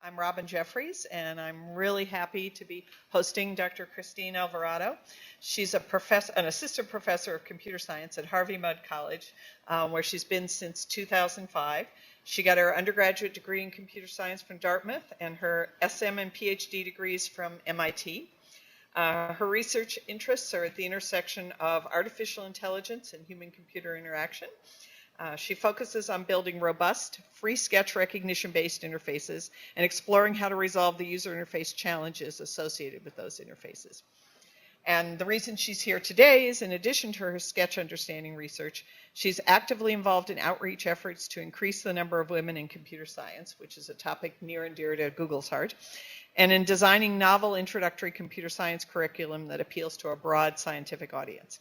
I'm Robin Jeffries, and I'm really happy to be hosting Dr. Christine Alvarado. She's an assistant professor of computer science at Harvey Mudd College, where she's been since 2005. She got her undergraduate degree in computer science from Dartmouth and her SM and PhD degrees from MIT. Her research interests are at the intersection of artificial intelligence and human-computer interaction. She focuses on building robust, free sketch recognition-based interfaces and exploring how to resolve the user interface challenges associated with those interfaces. And the reason she's here today is, in addition to her sketch understanding research, she's actively involved in outreach efforts to increase the number of women in computer science, which is a topic near and dear to Google's heart, and in designing novel introductory computer science curriculum that appeals to a broad scientific audience.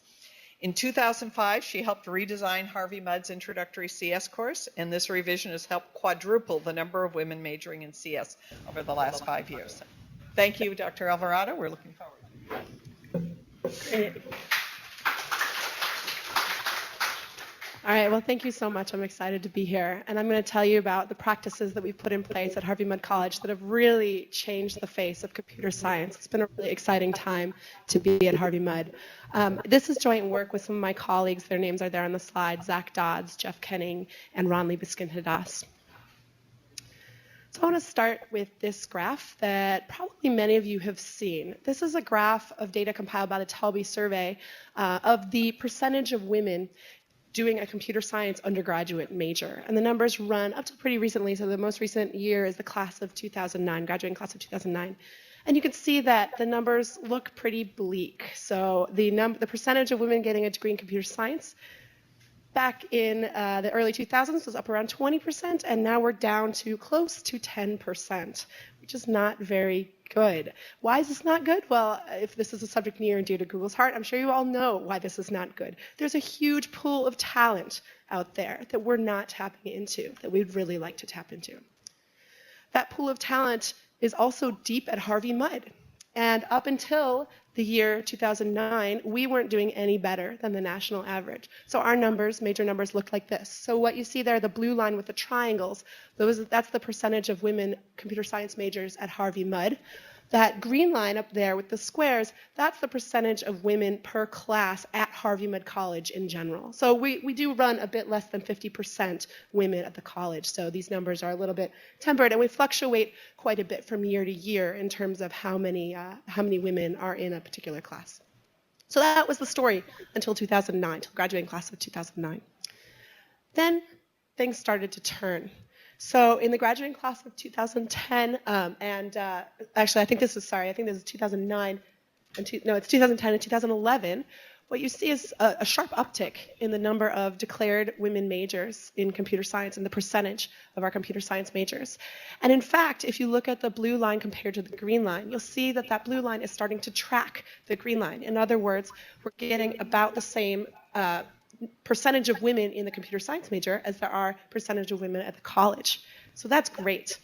In 2005, she helped redesign Harvey Mudd's introductory CS course, and this revision has helped quadruple the number of women majoring in CS over the last 5 years. Thank you, Dr. Alvarado. We're looking forward. Great. All right, well, thank you so much. I'm excited to be here. And I'm going to tell you about the practices that we've put in place at Harvey Mudd College that have really changed the face of computer science. It's been a really exciting time to be at Harvey Mudd. This is joint work with some of my colleagues. Their names are there on the slide: Zach Dodds, Jeff Kenning, and Ronly Biskin-Hadas. So I want to start with this graph that probably many of you have seen. This is a graph of data compiled by the Talby survey of the percentage of women doing a computer science undergraduate major. And the numbers run up to pretty recently, so the most recent year is the class of 2009, graduating class of 2009. And you can see that the numbers look pretty bleak. So the percentage of women getting a degree in computer science back in the early 2000s was up around 20%, and now we're down to close to 10%, which is not very good. Why is this not good? Well, if this is a subject near and dear to Google's heart, I'm sure you all know why this is not good. There's a huge pool of talent out there that we're not tapping into, that we'd really like to tap into. That pool of talent is also deep at Harvey Mudd. And up until the year 2009, we weren't doing any better than the national average. So our numbers, major numbers, looked like this. So what you see there, the blue line with the triangles, that's the percentage of women computer science majors at Harvey Mudd. That green line up there with the squares, that's the percentage of women per class at Harvey Mudd College in general. So we do run a bit less than 50% women at the college. So these numbers are a little bit tempered, and we fluctuate quite a bit from year to year in terms of how many women are in a particular class. So that was the story until 2009, until graduating class of 2009. Then things started to turn. So in the graduating class of 2010, actually I think this is 2009, it's 2010 and 2011, what you see is a sharp uptick in the number of declared women majors in computer science and the percentage of our computer science majors. And in fact, if you look at the blue line compared to the green line, you'll see that that blue line is starting to track the green line. In other words, we're getting about the same percentage of women in the computer science major as there are percentage of women at the college. So that's great.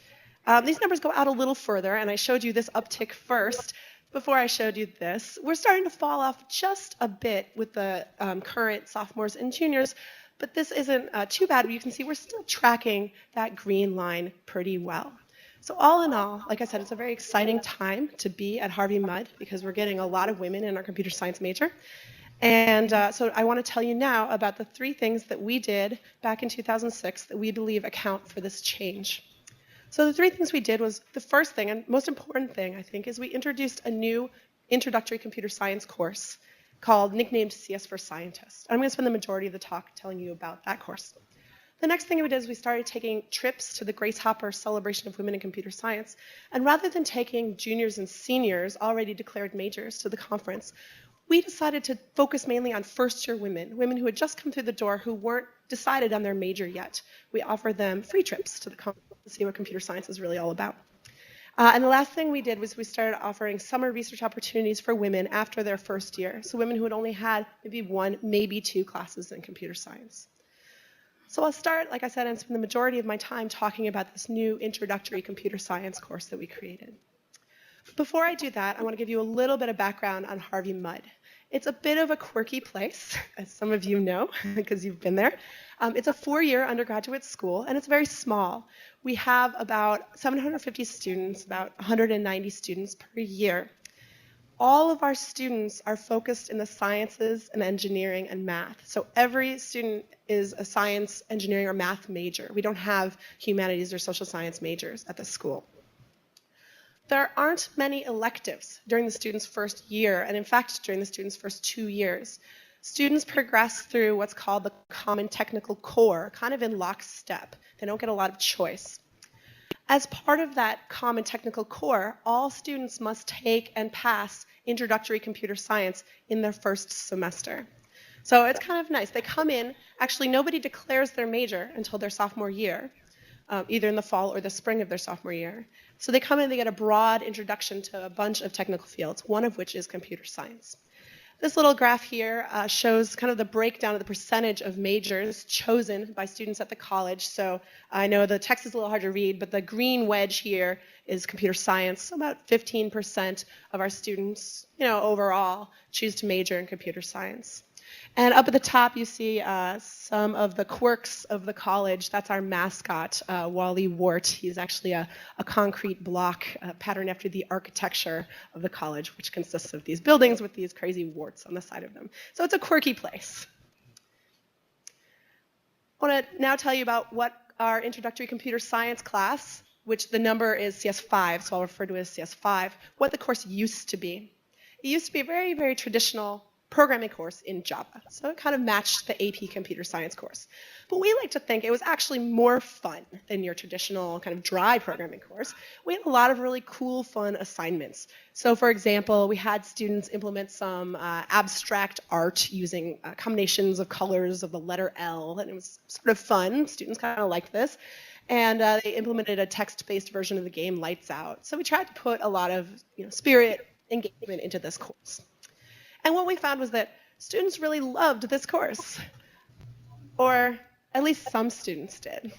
These numbers go out a little further, and I showed you this uptick first before I showed you this. We're starting to fall off just a bit with the current sophomores and juniors, but this isn't too bad. You can see we're still tracking that green line pretty well. So all in all, like I said, it's a very exciting time to be at Harvey Mudd because we're getting a lot of women in our computer science major. And so I want to tell you now about the 3 things that we did back in 2006 that we believe account for this change. So the 3 things we did was, the first thing, and most important thing, I think, is we introduced a new introductory computer science course nicknamed CS for Scientists. I'm going to spend the majority of the talk telling you about that course. The next thing we did is we started taking trips to the Grace Hopper Celebration of Women in Computer Science. And rather than taking juniors and seniors, already declared majors, to the conference, we decided to focus mainly on first-year women who had just come through the door who weren't decided on their major yet. We offered them free trips to the conference to see what computer science is really all about. And the last thing we did was we started offering summer research opportunities for women after their first year, so women who had only had maybe 1, maybe 2 classes in computer science. So I'll start, like I said, and spend the majority of my time talking about this new introductory computer science course that we created. Before I do that, I want to give you a little bit of background on Harvey Mudd. It's a bit of a quirky place, as some of you know, because you've been there. It's a 4-year undergraduate school, and it's very small. We have about 750 students, about 190 students per year. All of our students are focused in the sciences and engineering and math. So every student is a science, engineering, or math major. We don't have humanities or social science majors at the school. There aren't many electives during the student's first year, and in fact, during the student's first 2 years. Students progress through what's called the Common Technical Core, kind of in lockstep. They don't get a lot of choice. As part of that Common Technical Core, all students must take and pass introductory computer science in their first semester. So it's kind of nice. They come in, actually nobody declares their major until their sophomore year, either in the fall or the spring of their sophomore year. So they come in, they get a broad introduction to a bunch of technical fields, one of which is computer science. This little graph here shows kind of the breakdown of the percentage of majors chosen by students at the college. So I know the text is a little hard to read, but the green wedge here is computer science. So about 15% of our students, overall, choose to major in computer science. And up at the top, you see some of the quirks of the college. That's our mascot, Wally Wart. He's actually a concrete block patterned after the architecture of the college, which consists of these buildings with these crazy warts on the side of them. So it's a quirky place. I want to now tell you about what our introductory computer science class, which the number is CS5, so I'll refer to it as CS5, what the course used to be. It used to be a very, very traditional programming course in Java. So it kind of matched the AP computer science course. But we like to think it was actually more fun than your traditional kind of dry programming course. We had a lot of really cool, fun assignments. So for example, we had students implement some abstract art using combinations of colors of the letter L, and it was sort of fun. Students kind of liked this. And they implemented a text-based version of the game Lights Out. So we tried to put a lot of spirit, engagement into this course. And what we found was that students really loved this course, or at least some students did.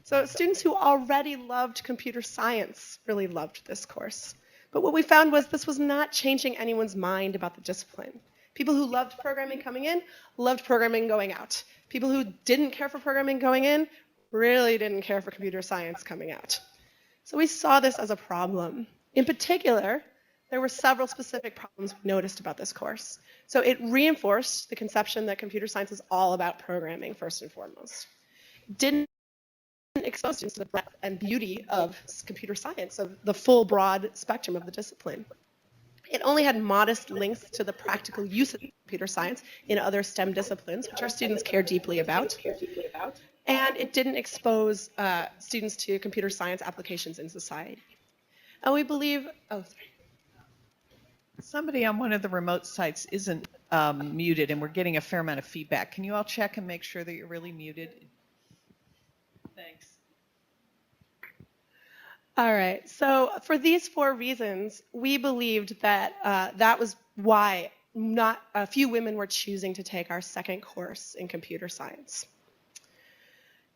So students who already loved computer science really loved this course. But what we found was this was not changing anyone's mind about the discipline. People who loved programming coming in loved programming going out. People who didn't care for programming going in really didn't care for computer science coming out. So we saw this as a problem. In particular, there were several specific problems we noticed about this course. So it reinforced the conception that computer science is all about programming, first and foremost. It didn't expose students to the breadth and beauty of computer science, of the full, broad spectrum of the discipline. It only had modest links to the practical use of computer science in other STEM disciplines, which our students care deeply about. And it didn't expose students to computer science applications in society. And we believe, Somebody on one of the remote sites isn't muted, and we're getting a fair amount of feedback. Can you all check and make sure that you're really muted? Thanks. All right. So for these 4 reasons, we believed that that was why not a few women were choosing to take our second course in computer science.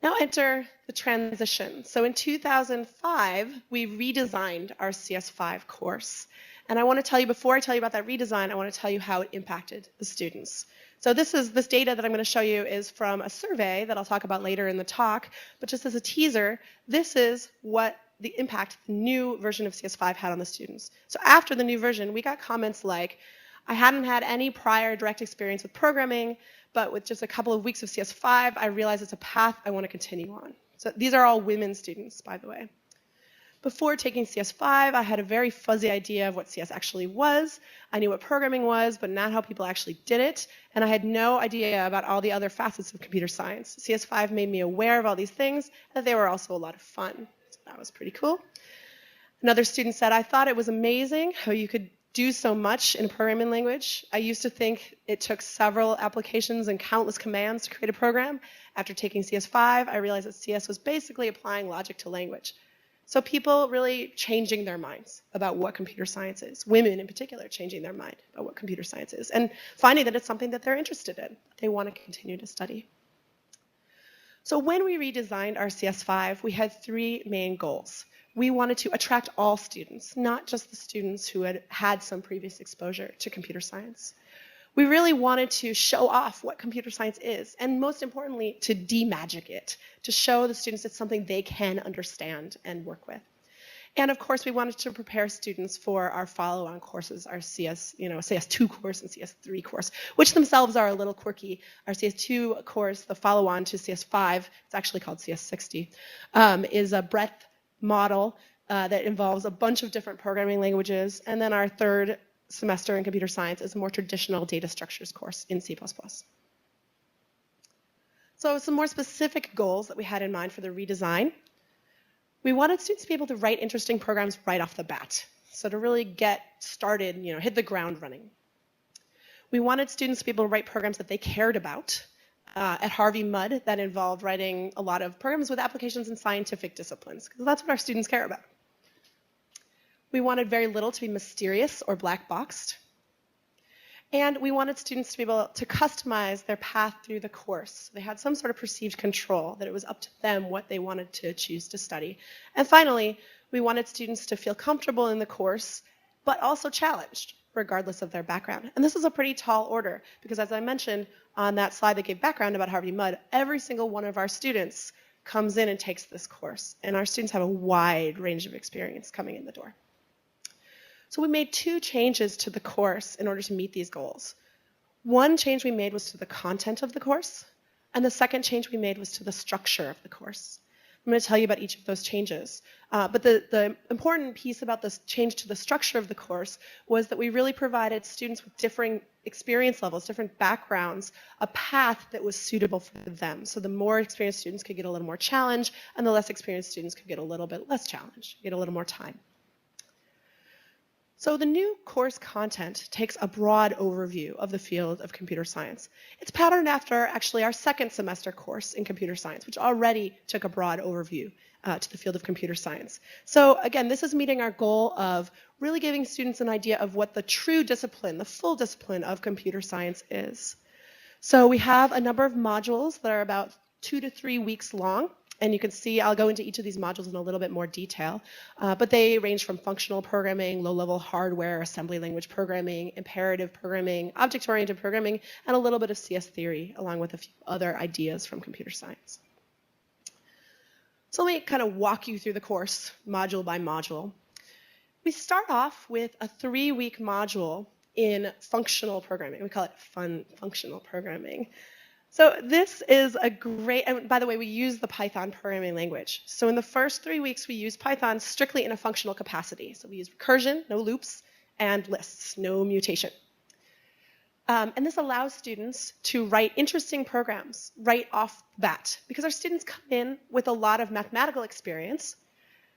Now enter the transition. So in 2005, we redesigned our CS5 course. And I want to tell you, before I tell you about that redesign, I want to tell you how it impacted the students. So this data that I'm going to show you is from a survey that I'll talk about later in the talk. But just as a teaser, this is what the impact the new version of CS5 had on the students. So after the new version, we got comments like, I hadn't had any prior direct experience with programming, but with just a couple of weeks of CS5, I realized it's a path I want to continue on. So these are all women students, by the way. Before taking CS5, I had a very fuzzy idea of what CS actually was. I knew what programming was, but not how people actually did it. And I had no idea about all the other facets of computer science. CS5 made me aware of all these things, and that they were also a lot of fun. So that was pretty cool. Another student said, I thought it was amazing how you could do so much in a programming language. I used to think it took several applications and countless commands to create a program. After taking CS5, I realized that CS was basically applying logic to language. So people really changing their minds about what computer science is. Women in particular changing their mind about what computer science is and finding that it's something that they're interested in, they want to continue to study. So when we redesigned our CS5, we had 3 main goals. We wanted to attract all students, not just the students who had had some previous exposure to computer science. We really wanted to show off what computer science is, and most importantly, to de-magic it, to show the students it's something they can understand and work with. And of course, we wanted to prepare students for our follow-on courses, our CS2 course and CS3 course, which themselves are a little quirky. Our CS2 course, the follow-on to CS5, it's actually called CS60, is a breadth model that involves a bunch of different programming languages. And then our third semester in computer science is a more traditional data structures course in C++. So some more specific goals that we had in mind for the redesign. We wanted students to be able to write interesting programs right off the bat. So to really get started, hit the ground running. We wanted students to be able to write programs that they cared about. At Harvey Mudd, that involved writing a lot of programs with applications in scientific disciplines, because that's what our students care about. We wanted very little to be mysterious or black boxed. And we wanted students to be able to customize their path through the course. They had some sort of perceived control, that it was up to them what they wanted to choose to study. And finally, we wanted students to feel comfortable in the course, but also challenged, regardless of their background. And this is a pretty tall order, because as I mentioned on that slide that gave background about Harvey Mudd, every single one of our students comes in and takes this course. And our students have a wide range of experience coming in the door. So we made 2 changes to the course in order to meet these goals. One change we made was to the content of the course, and the second change we made was to the structure of the course. I'm going to tell you about each of those changes. But the important piece about this change to the structure of the course was that we really provided students with differing experience levels, different backgrounds, a path that was suitable for them. So the more experienced students could get a little more challenge, and the less experienced students could get a little bit less challenge, get a little more time. So the new course content takes a broad overview of the field of computer science. It's patterned after actually our second semester course in computer science, which already took a broad overview to the field of computer science. So again, this is meeting our goal of really giving students an idea of what the true discipline, the full discipline of computer science is. So we have a number of modules that are about 2 to 3 weeks long. And you can see, I'll go into each of these modules in a little bit more detail, but they range from functional programming, low-level hardware, assembly language programming, imperative programming, object-oriented programming, and a little bit of CS theory, along with a few other ideas from computer science. So let me kind of walk you through the course, module by module. We start off with a 3-week module in functional programming. We call it fun functional programming. So this is a great, and by the way, we use the Python programming language. So in the first 3 weeks, we use Python strictly in a functional capacity. So we use recursion, no loops, and lists, no mutation. And this allows students to write interesting programs right off the bat, because our students come in with a lot of mathematical experience.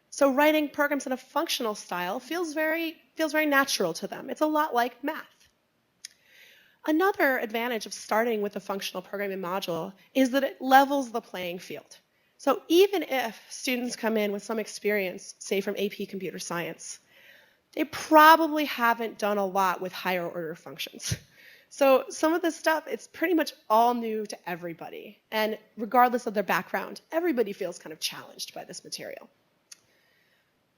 So writing programs in a functional style feels very natural to them. It's a lot like math. Another advantage of starting with a functional programming module is that it levels the playing field. So even if students come in with some experience, say from AP Computer Science, they probably haven't done a lot with higher order functions. So some of this stuff, it's pretty much all new to everybody. And regardless of their background, everybody feels kind of challenged by this material.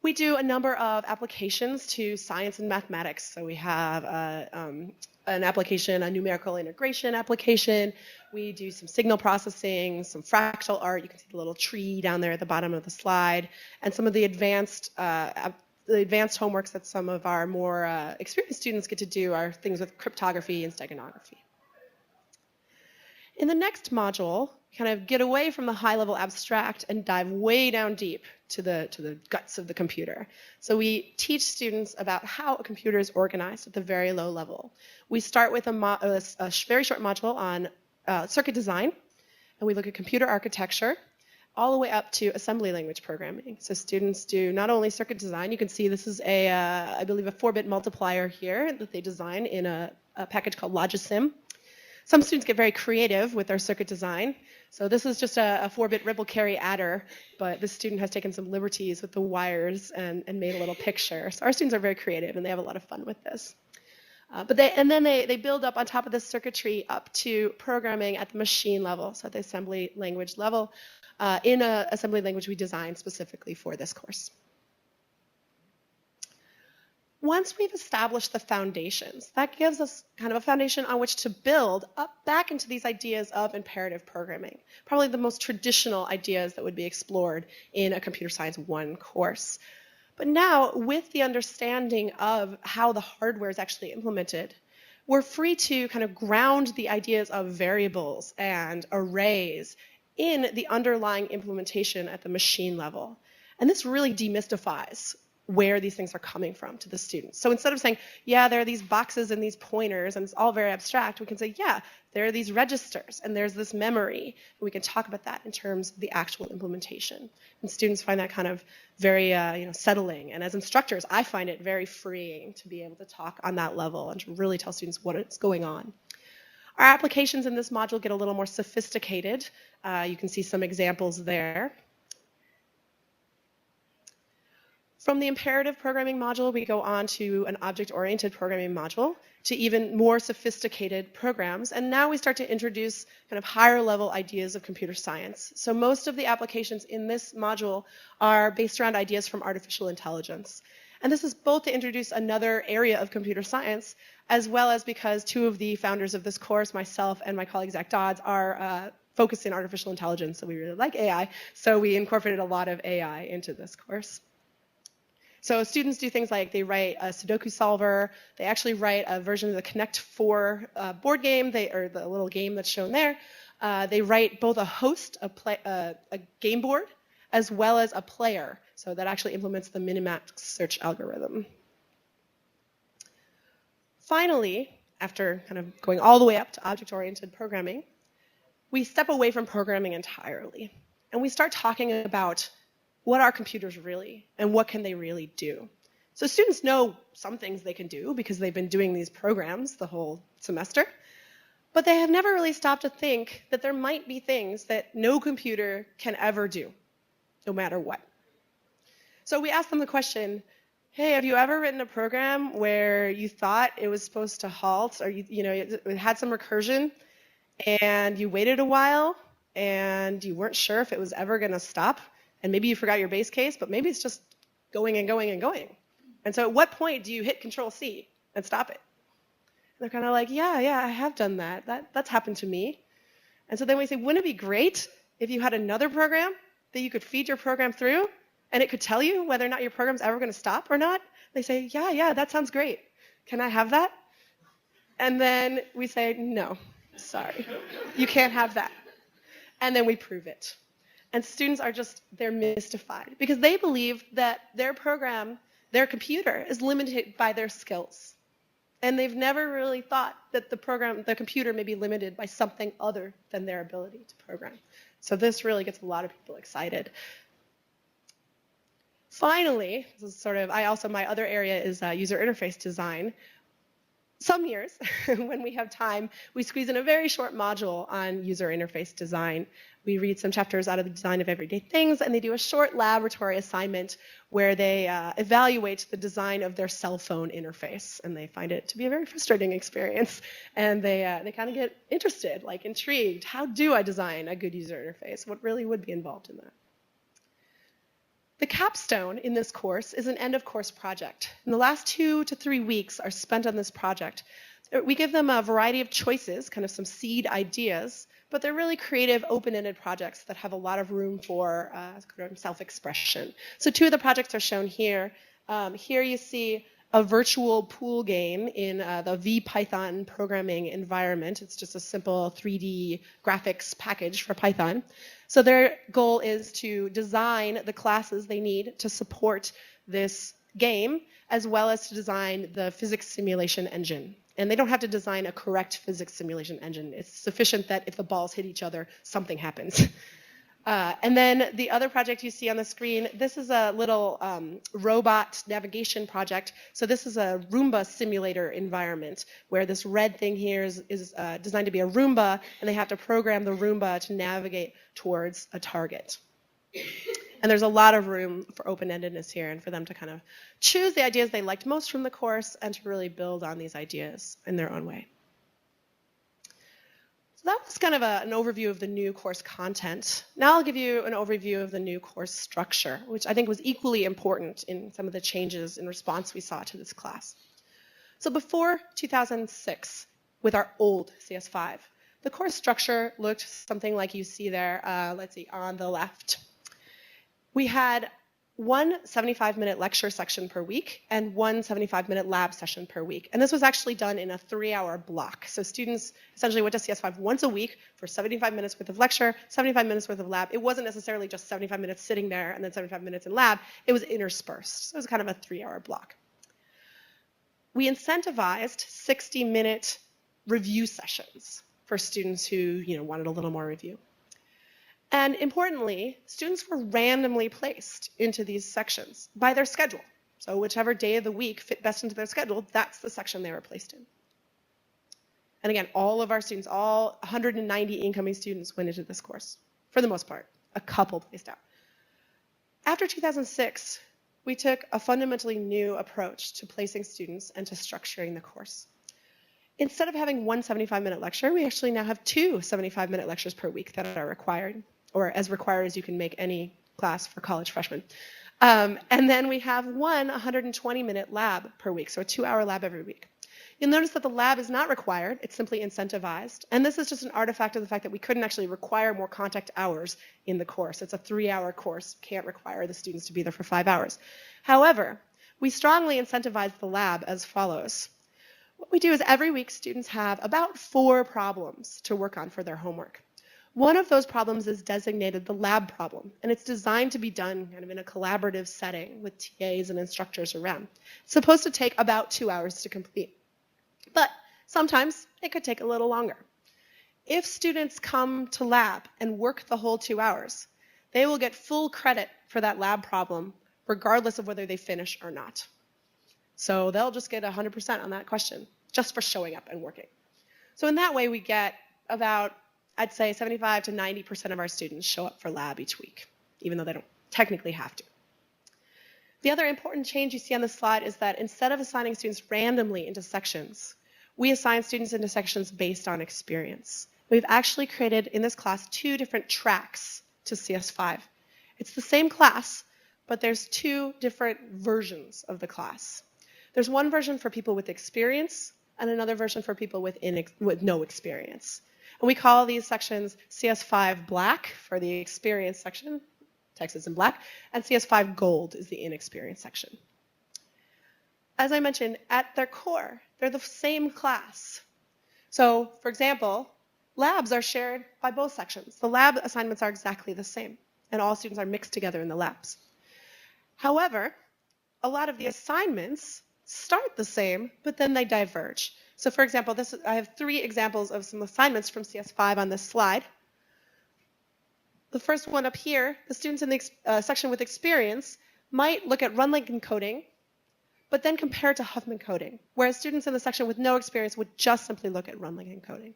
We do a number of applications to science and mathematics. So we have an application, a numerical integration application. We do some signal processing, some fractal art. You can see the little tree down there at the bottom of the slide, and some of the advanced homeworks that some of our more experienced students get to do are things with cryptography and steganography. In the next module, kind of get away from the high-level abstract and dive way down deep to the guts of the computer. So we teach students about how a computer is organized at the very low level. We start with a very short module on circuit design, and we look at computer architecture, all the way up to assembly language programming. So students do not only circuit design, you can see this is I believe a 4-bit multiplier here that they design in a package called Logisim. Some students get very creative with their circuit design. So this is just a 4-bit ripple carry adder, but this student has taken some liberties with the wires and made a little picture. So our students are very creative and they have a lot of fun with this. Then they build up on top of this circuitry up to programming at the machine level, so at the assembly language level, in an assembly language we designed specifically for this course. Once we've established the foundations, that gives us kind of a foundation on which to build up back into these ideas of imperative programming, probably the most traditional ideas that would be explored in a Computer Science 1 course. But now, with the understanding of how the hardware is actually implemented, we're free to kind of ground the ideas of variables and arrays in the underlying implementation at the machine level. And this really demystifies where these things are coming from to the students. So instead of saying, yeah, there are these boxes and these pointers and it's all very abstract, we can say, yeah, there are these registers and there's this memory. And we can talk about that in terms of the actual implementation. And students find that kind of very settling. And as instructors, I find it very freeing to be able to talk on that level and to really tell students what is going on. Our applications in this module get a little more sophisticated. You can see some examples there. From the imperative programming module, we go on to an object-oriented programming module to even more sophisticated programs. And now we start to introduce kind of higher-level ideas of computer science. So most of the applications in this module are based around ideas from artificial intelligence. And this is both to introduce another area of computer science, as well as because two of the founders of this course, myself and my colleague Zach Dodds, are focused in artificial intelligence, so we really like AI. So we incorporated a lot of AI into this course. So students do things like they write a Sudoku solver. They actually write a version of the Connect 4 board game, or the little game that's shown there. They write both a host, a game board, as well as a player. So that actually implements the minimax search algorithm. Finally, after kind of going all the way up to object-oriented programming, we step away from programming entirely. And we start talking about what are computers really, and what can they really do? So students know some things they can do because they've been doing these programs the whole semester, but they have never really stopped to think that there might be things that no computer can ever do, no matter what. So we asked them the question, hey, have you ever written a program where you thought it was supposed to halt, or it had some recursion, and you waited a while, and you weren't sure if it was ever going to stop? And maybe you forgot your base case, but maybe it's just going and going and going. And so at what point do you hit Control-C and stop it? And they're kind of like, yeah, I have done that. That's happened to me. And so then we say, wouldn't it be great if you had another program that you could feed your program through, and it could tell you whether or not your program's ever going to stop or not? They say, yeah, that sounds great. Can I have that? And then we say, no, sorry, you can't have that. And then we prove it. And students are they're mystified because they believe that their program, their computer, is limited by their skills. And they've never really thought that the computer may be limited by something other than their ability to program. So this really gets a lot of people excited. Finally, this is my other area is user interface design. Some years, when we have time, we squeeze in a very short module on user interface design. We read some chapters out of the Design of Everyday Things, and they do a short laboratory assignment where they evaluate the design of their cell phone interface. And they find it to be a very frustrating experience. And they kind of get interested, like intrigued. How do I design a good user interface? What really would be involved in that? The capstone in this course is an end-of-course project. And the last 2 to 3 weeks are spent on this project. We give them a variety of choices, kind of some seed ideas, but they're really creative, open-ended projects that have a lot of room for self-expression. So 2 of the projects are shown here. Here you see a virtual pool game in the VPython programming environment. It's just a simple 3D graphics package for Python. So their goal is to design the classes they need to support this game, as well as to design the physics simulation engine. And they don't have to design a correct physics simulation engine. It's sufficient that if the balls hit each other, something happens. And then the other project you see on the screen, this is a little robot navigation project. So this is a Roomba simulator environment where this red thing here is designed to be a Roomba, and they have to program the Roomba to navigate towards a target. And there's a lot of room for open-endedness here and for them to kind of choose the ideas they liked most from the course and to really build on these ideas in their own way. So that was kind of an overview of the new course content. Now I'll give you an overview of the new course structure, which I think was equally important in some of the changes in response we saw to this class. So before 2006, with our old CS5, the course structure looked something like you see there, let's see, on the left. We had one 75-minute lecture section per week and one 75-minute lab session per week. And this was actually done in a 3-hour block. So students essentially went to CS5 once a week for 75 minutes worth of lecture, 75 minutes worth of lab. It wasn't necessarily just 75 minutes sitting there and then 75 minutes in lab. It was interspersed. So it was kind of a 3-hour block. We incentivized 60-minute review sessions for students who wanted a little more review. And importantly, students were randomly placed into these sections by their schedule. So whichever day of the week fit best into their schedule, that's the section they were placed in. And again, all of our students, all 190 incoming students went into this course, for the most part, a couple placed out. After 2006, we took a fundamentally new approach to placing students and to structuring the course. Instead of having one 75-minute lecture, we actually now have two 75-minute lectures per week that are required, or as required as you can make any class for college freshmen. And then we have one 120-minute lab per week, so a 2-hour lab every week. You'll notice that the lab is not required, it's simply incentivized. And this is just an artifact of the fact that we couldn't actually require more contact hours in the course. It's a 3-hour course, can't require the students to be there for 5 hours. However, we strongly incentivize the lab as follows. What we do is every week students have about 4 problems to work on for their homework. One of those problems is designated the lab problem, and it's designed to be done kind of in a collaborative setting with TAs and instructors around. It's supposed to take about 2 hours to complete, but sometimes it could take a little longer. If students come to lab and work the whole 2 hours, they will get full credit for that lab problem, regardless of whether they finish or not. So they'll just get 100% on that question, just for showing up and working. So in that way, we get about, I'd say 75 to 90% of our students show up for lab each week, even though they don't technically have to. The other important change you see on the slide is that instead of assigning students randomly into sections, we assign students into sections based on experience. We've actually created in this class 2 different tracks to CS5. It's the same class, but there's 2 different versions of the class. There's one version for people with experience and another version for people with no experience. And we call these sections CS5 Black for the experience section, text is in black, and CS5 Gold is the inexperienced section. As I mentioned, at their core, they're the same class. So, for example, labs are shared by both sections. The lab assignments are exactly the same, and all students are mixed together in the labs. However, a lot of the assignments start the same, but then they diverge. So for example, I have 3 examples of some assignments from CS5 on this slide. The first one up here, the students in the section with experience might look at run-length encoding, but then compare it to Huffman coding, whereas students in the section with no experience would just simply look at run-length encoding.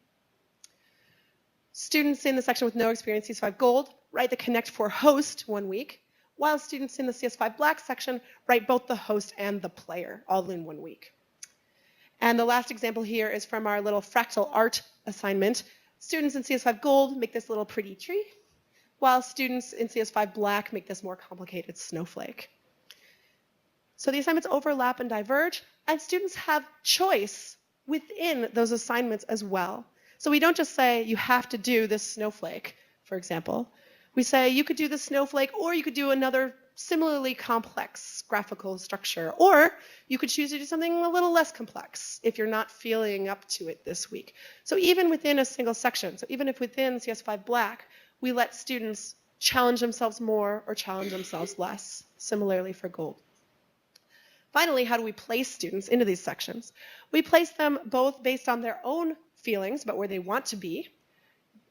Students in the section with no experience, CS5 Gold, write the connect for host one week, while students in the CS5 Black section write both the host and the player all in 1 week. And the last example here is from our little fractal art assignment. Students in CS5 Gold make this little pretty tree, while students in CS5 Black make this more complicated snowflake. So the assignments overlap and diverge, and students have choice within those assignments as well. So we don't just say you have to do this snowflake, for example. We say you could do the snowflake, or you could do another similarly complex graphical structure, or you could choose to do something a little less complex if you're not feeling up to it this week. So even within a single section, so even if within CS5 Black, we let students challenge themselves more or challenge themselves less, similarly for Gold. Finally, how do we place students into these sections? We place them both based on their own feelings about where they want to be,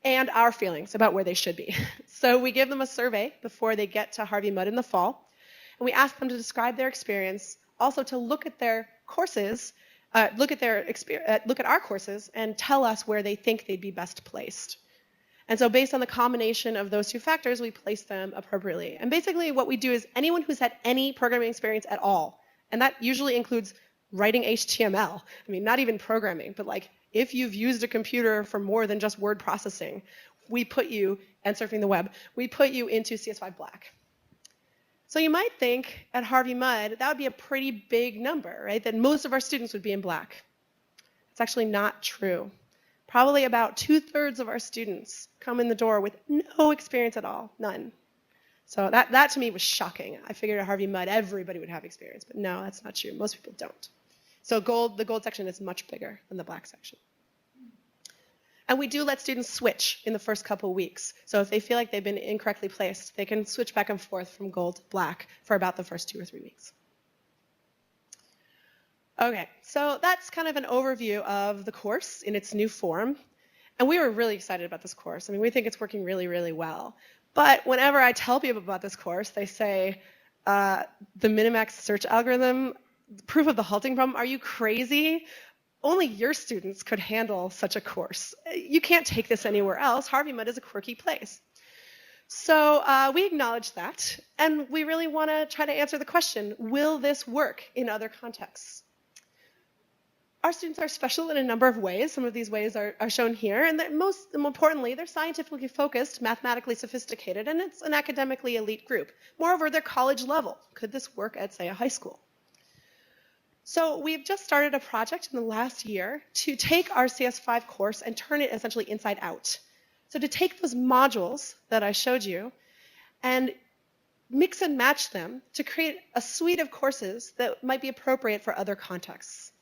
and our feelings about where they should be. So we give them a survey before they get to Harvey Mudd in the fall, and we ask them to describe their experience, also to look at their courses, look at our courses, and tell us where they think they'd be best placed. And so based on the combination of those 2 factors, we place them appropriately. And basically what we do is anyone who's had any programming experience at all, and that usually includes writing HTML, I mean, not even programming, but like if you've used a computer for more than just word processing, we put you, and surfing the web, we put you into CS5 Black. So you might think at Harvey Mudd, that would be a pretty big number, right? That most of our students would be in Black. It's actually not true. Probably about 2/3 of our students come in the door with no experience at all, none. So that to me was shocking. I figured at Harvey Mudd everybody would have experience, but no, that's not true. Most people don't. So the gold section is much bigger than the Black section. And we do let students switch in the first couple of weeks. So if they feel like they've been incorrectly placed, they can switch back and forth from gold to Black for about the first 2 or 3 weeks. Okay, so that's kind of an overview of the course in its new form. And we were really excited about this course. I mean, we think it's working really, really well. But whenever I tell people about this course, they say, the Minimax search algorithm, proof of the halting problem, are you crazy? Only your students could handle such a course. You can't take this anywhere else. Harvey Mudd is a quirky place. So we acknowledge that, and we really want to try to answer the question, will this work in other contexts? Our students are special in a number of ways. Some of these ways are shown here, and most importantly, they're scientifically focused, mathematically sophisticated, and it's an academically elite group. Moreover, they're college level. Could this work at, say, a high school? So we've just started a project in the last year to take our CS5 course and turn it essentially inside out. So to take those modules that I showed you and mix and match them to create a suite of courses that might be appropriate for other contexts.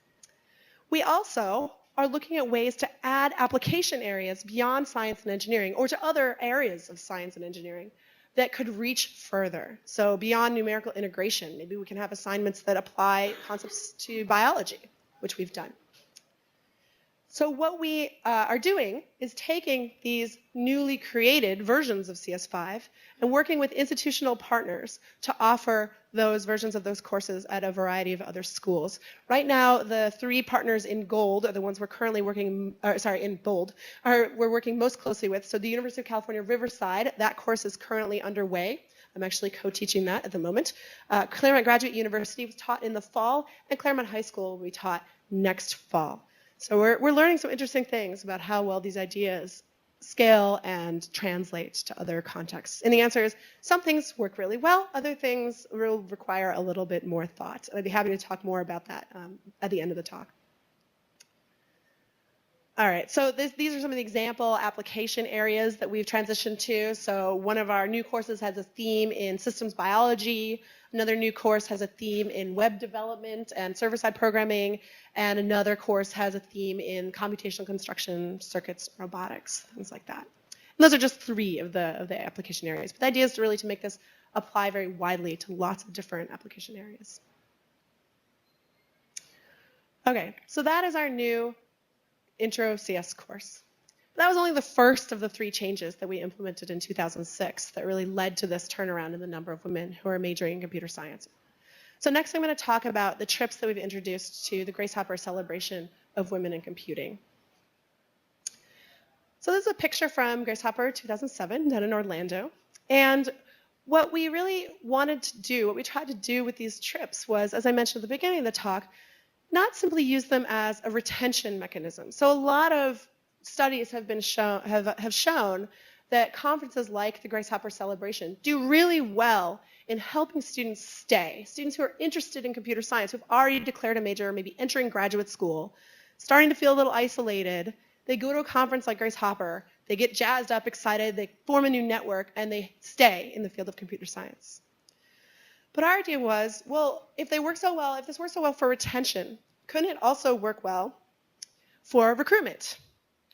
We also are looking at ways to add application areas beyond science and engineering or to other areas of science and engineering that could reach further. So beyond numerical integration, maybe we can have assignments that apply concepts to biology, which we've done. So what we are doing is taking these newly created versions of CS5 and working with institutional partners to offer those versions of those courses at a variety of other schools. Right now, the 3 partners in gold are the ones we're currently working, in bold, we're working most closely with. So the University of California, Riverside, that course is currently underway. I'm actually co-teaching that at the moment. Claremont Graduate University was taught in the fall, and Claremont High School will be taught next fall. So we're learning some interesting things about how well these ideas scale and translate to other contexts. And the answer is some things work really well, other things will require a little bit more thought. And I'd be happy to talk more about that at the end of the talk. All right, so these are some of the example application areas that we've transitioned to. So one of our new courses has a theme in systems biology. Another new course has a theme in web development and server-side programming. And another course has a theme in computational construction, circuits, robotics, things like that. And those are just 3 of the application areas. But the idea is really to make this apply very widely to lots of different application areas. Okay, so that is our new Intro CS course. But that was only the first of the 3 changes that we implemented in 2006 that really led to this turnaround in the number of women who are majoring in computer science. So next I'm going to talk about the trips that we've introduced to the Grace Hopper celebration of women in computing. So this is a picture from Grace Hopper 2007 down in Orlando. And what we really wanted to do, what we tried to do with these trips was, as I mentioned at the beginning of the talk, not simply use them as a retention mechanism. So a lot of studies have shown that conferences like the Grace Hopper celebration do really well in helping students stay. Students who are interested in computer science, who've already declared a major, maybe entering graduate school, starting to feel a little isolated. They go to a conference like Grace Hopper, they get jazzed up, excited, they form a new network, and they stay in the field of computer science. But our idea was, well, if this works so well for retention, couldn't it also work well for recruitment?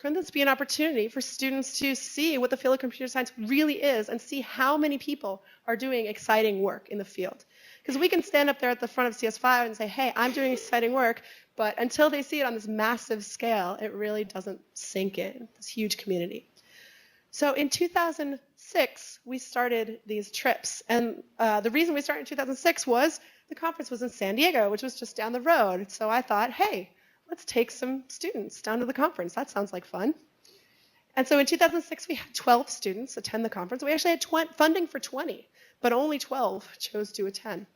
Couldn't this be an opportunity for students to see what the field of computer science really is and see how many people are doing exciting work in the field? Because we can stand up there at the front of CS5 and say, hey, I'm doing exciting work, but until they see it on this massive scale, it really doesn't sink in, this huge community. So in 2006, we started these trips. And the reason we started in 2006 was the conference was in San Diego, which was just down the road. So I thought, hey, let's take some students down to the conference. That sounds like fun. And so in 2006, we had 12 students attend the conference. We actually had funding for 20, but only 12 chose to attend.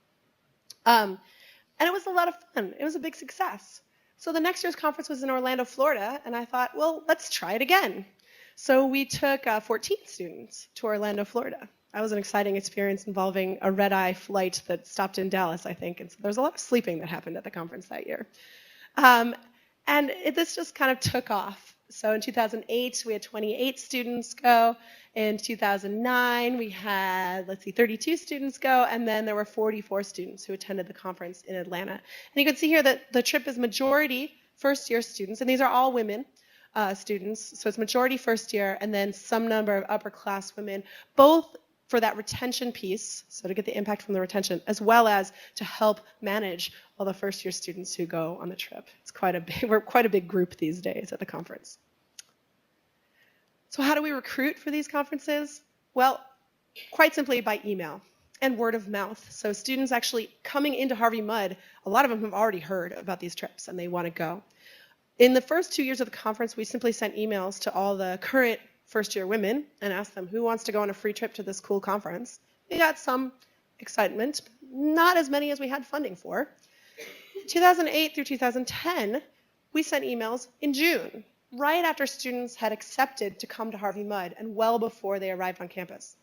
And it was a lot of fun. It was a big success. So the next year's conference was in Orlando, Florida, and I thought, well, let's try it again. So we took 14 students to Orlando, Florida. That was an exciting experience involving a red-eye flight that stopped in Dallas, I think. And so there was a lot of sleeping that happened at the conference that year. This just kind of took off. So in 2008, we had 28 students go. In 2009, we had, 32 students go. And then there were 44 students who attended the conference in Atlanta. And you can see here that the trip is majority first-year students. And these are all women students. So it's majority first year and then some number of upper-class women, both for that retention piece, so to get the impact from the retention, as well as to help manage all the first-year students who go on the trip. We're quite a big group these days at the conference. So how do we recruit for these conferences? Well, quite simply by email and word of mouth. So students actually coming into Harvey Mudd, a lot of them have already heard about these trips and they want to go. In the first 2 years of the conference, we simply sent emails to all the current first-year women and asked them who wants to go on a free trip to this cool conference. We got some excitement, not as many as we had funding for. 2008 through 2010, we sent emails in June, right after students had accepted to come to Harvey Mudd and well before they arrived on campus.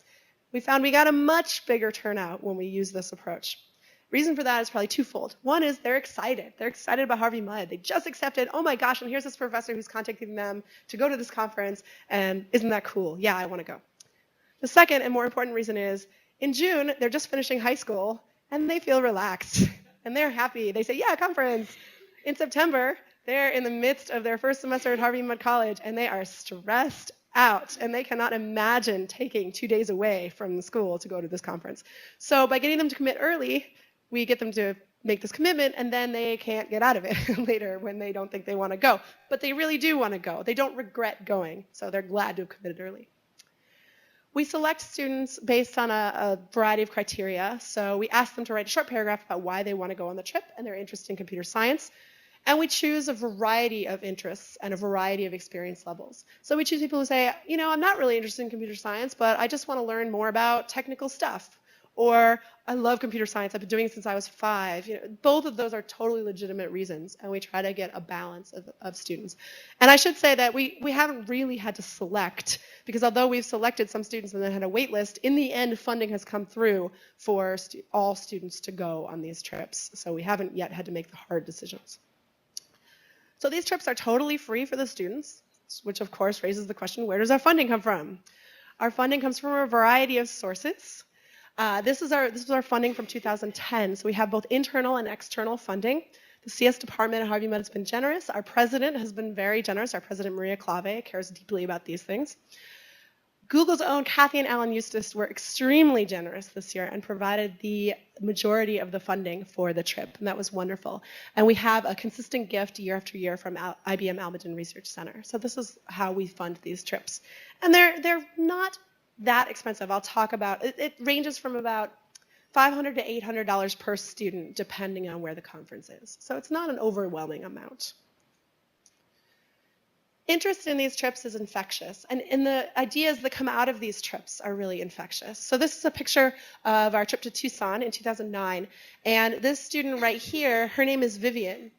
We found we got a much bigger turnout when we used this approach. Reason for that is probably twofold. One is they're excited. They're excited about Harvey Mudd. They just accepted, oh my gosh, and here's this professor who's contacting them to go to this conference, and isn't that cool? Yeah, I want to go. The second and more important reason is, in June, they're just finishing high school, and they feel relaxed, and they're happy. They say, yeah, conference. In September, they're in the midst of their first semester at Harvey Mudd College, and they are stressed out, and they cannot imagine taking 2 days away from the school to go to this conference. So by getting them to commit early, we get them to make this commitment, and then they can't get out of it later when they don't think they want to go. But they really do want to go. They don't regret going, so they're glad to have committed early. We select students based on a variety of criteria. So we ask them to write a short paragraph about why they want to go on the trip and their interest in computer science. And we choose a variety of interests and a variety of experience levels. So we choose people who say, I'm not really interested in computer science, but I just want to learn more about technical stuff. Or I love computer science, I've been doing it since I was 5. Both of those are totally legitimate reasons, and we try to get a balance of students. And I should say that we haven't really had to select, because although we've selected some students and then had a wait list, in the end funding has come through for all students to go on these trips. So we haven't yet had to make the hard decisions. So these trips are totally free for the students, which of course raises the question, where does our funding come from? Our funding comes from a variety of sources. This is our funding from 2010. So we have both internal and external funding. The CS department at Harvey Mudd has been generous. Our president has been very generous. Our president, Maria Clave, cares deeply about these things. Google's own Kathy and Alan Eustace were extremely generous this year and provided the majority of the funding for the trip, and that was wonderful. And we have a consistent gift year after year from IBM Almaden Research Center. So this is how we fund these trips. And they're not that expensive. I'll talk about it. It ranges from about $500 to $800 per student, depending on where the conference is. So it's not an overwhelming amount. Interest in these trips is infectious, and the ideas that come out of these trips are really infectious. So this is a picture of our trip to Tucson in 2009, and this student right here, her name is Vivian.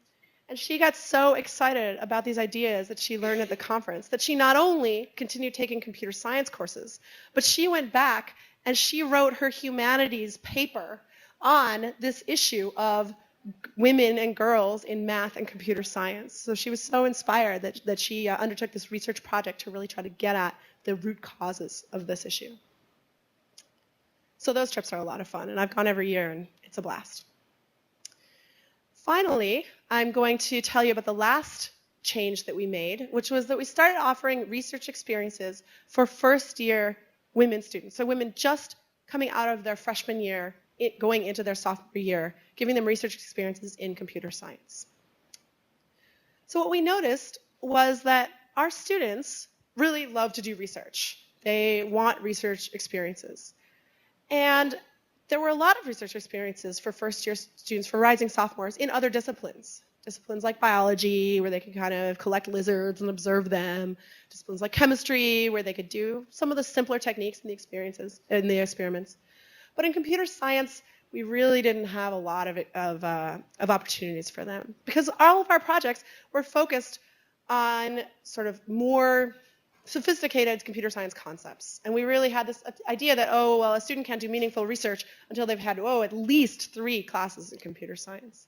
And she got so excited about these ideas that she learned at the conference that she not only continued taking computer science courses, but she went back and she wrote her humanities paper on this issue of women and girls in math and computer science. So she was so inspired that she undertook this research project to really try to get at the root causes of this issue. So those trips are a lot of fun, and I've gone every year, and it's a blast. Finally, I'm going to tell you about the last change that we made, which was that we started offering research experiences for first-year women students. So women just coming out of their freshman year, going into their sophomore year, giving them research experiences in computer science. So what we noticed was that our students really love to do research. They want research experiences. And there were a lot of research experiences for first-year students, for rising sophomores, in other disciplines. Disciplines like biology, where they could kind of collect lizards and observe them. Disciplines like chemistry, where they could do some of the simpler techniques in the experiments. But in computer science, we really didn't have a lot of opportunities for them, because all of our projects were focused on sort of more sophisticated computer science concepts. And we really had this idea that, oh, well, a student can't do meaningful research until they've had, at least 3 classes in computer science.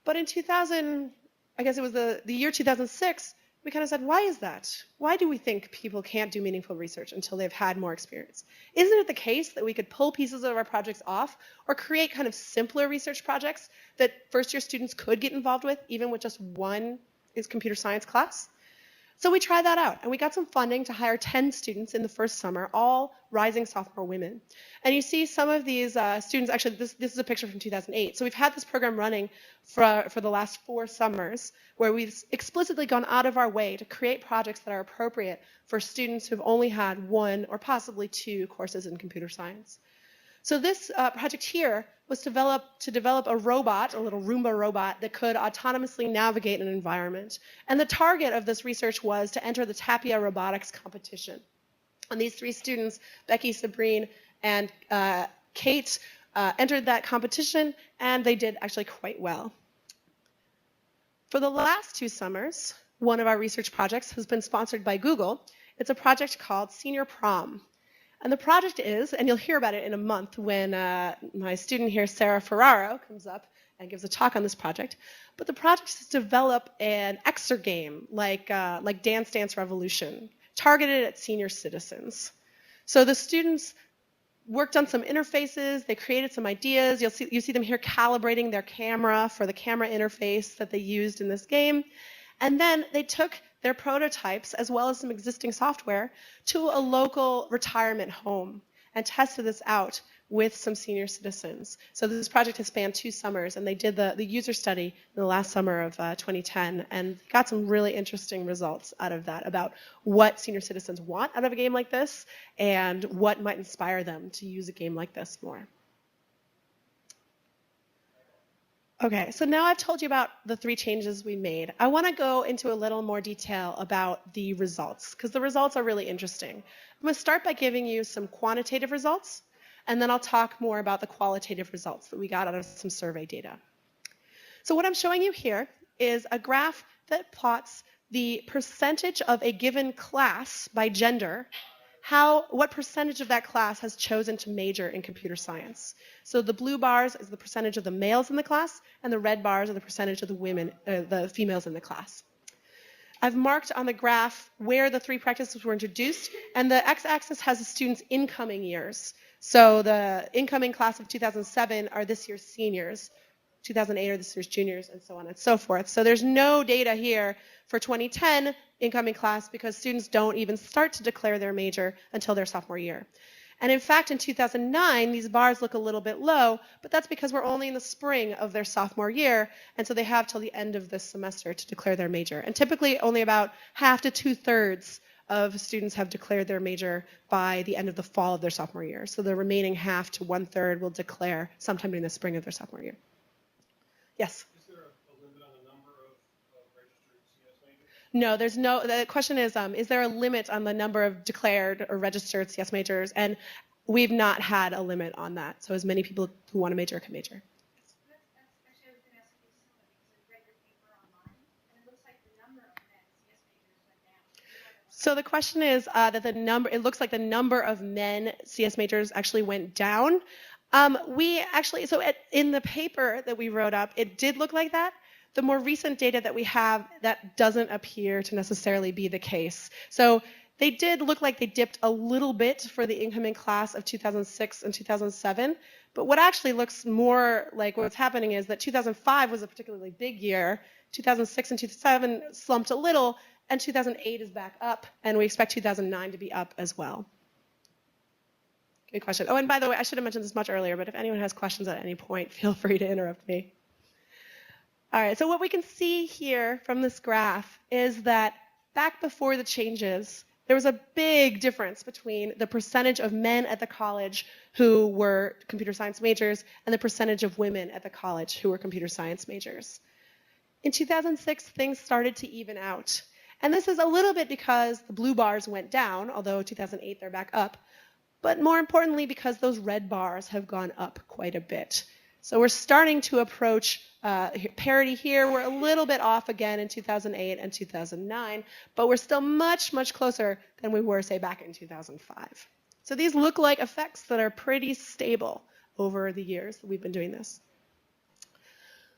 But in 2000, I guess it was the year 2006, we kind of said, why is that? Why do we think people can't do meaningful research until they've had more experience? Isn't it the case that we could pull pieces of our projects off or create kind of simpler research projects that first-year students could get involved with, even with just one computer science class? So we tried that out, and we got some funding to hire 10 students in the first summer, all rising sophomore women. And you see some of these students, actually this is a picture from 2008. So we've had this program running for the last 4 summers, where we've explicitly gone out of our way to create projects that are appropriate for students who've only had 1 or possibly 2 courses in computer science. So this project here was to develop a robot, a little Roomba robot, that could autonomously navigate an environment. And the target of this research was to enter the Tapia robotics competition. And these 3 students, Becky, Sabrine, and Kate, entered that competition, and they did actually quite well. For the last 2 summers, one of our research projects has been sponsored by Google. It's a project called Senior Prom. And the project is, and you'll hear about it in a month when my student here, Sarah Ferraro, comes up and gives a talk on this project. But the project is to develop an exergame like Dance Dance Revolution, targeted at senior citizens. So the students worked on some interfaces, they created some ideas. You see them here calibrating their camera for the camera interface that they used in this game. And then they took their prototypes, as well as some existing software, to a local retirement home and tested this out with some senior citizens. So this project has spanned 2 summers, and they did the user study in the last summer of 2010 and got some really interesting results out of that about what senior citizens want out of a game like this and what might inspire them to use a game like this more. Okay, so now I've told you about the 3 changes we made. I want to go into a little more detail about the results, because the results are really interesting. I'm going to start by giving you some quantitative results, and then I'll talk more about the qualitative results that we got out of some survey data. So what I'm showing you here is a graph that plots the percentage of a given class by gender, what percentage of that class has chosen to major in computer science. So the blue bars is the percentage of the males in the class, and the red bars are the percentage of the females in the class. I've marked on the graph where the 3 practices were introduced, and the x-axis has the students' incoming years. So the incoming class of 2007 are this year's seniors, 2008 are this year's juniors, and so on and so forth. So there's no data here for 2010 incoming class because students don't even start to declare their major until their sophomore year. And in fact, in 2009, these bars look a little bit low, but that's because we're only in the spring of their sophomore year, and so they have till the end of this semester to declare their major. And typically only about half to 2/3 of students have declared their major by the end of the fall of their sophomore year. So the remaining half to 1/3 will declare sometime during the spring of their sophomore year. Yes? Is there a limit on the number of registered CS majors? No, there's no. The question is there a limit on the number of declared or registered CS majors? And we've not had a limit on that. So as many people who want to major can major. Actually, I was going to ask you similar because I read your paper online, and it looks like the number of men CS majors went down. So the question is that it looks like the number of men CS majors actually went down. In the paper that we wrote up, it did look like that. The more recent data that we have, that doesn't appear to necessarily be the case. So they did look like they dipped a little bit for the incoming class of 2006 and 2007. But what actually looks more like what's happening is that 2005 was a particularly big year. 2006 and 2007 slumped a little, and 2008 is back up, and we expect 2009 to be up as well. Good question. Oh, and by the way, I should have mentioned this much earlier, but if anyone has questions at any point, feel free to interrupt me. All right, so what we can see here from this graph is that back before the changes, there was a big difference between the percentage of men at the college who were computer science majors and the percentage of women at the college who were computer science majors. In 2006, things started to even out. And this is a little bit because the blue bars went down, although 2008 they're back up. but more importantly because those red bars have gone up quite a bit. So we're starting to approach parity here. We're a little bit off again in 2008 and 2009, but we're still much, much closer than we were, say, back in 2005. So these look like effects that are pretty stable over the years that we've been doing this.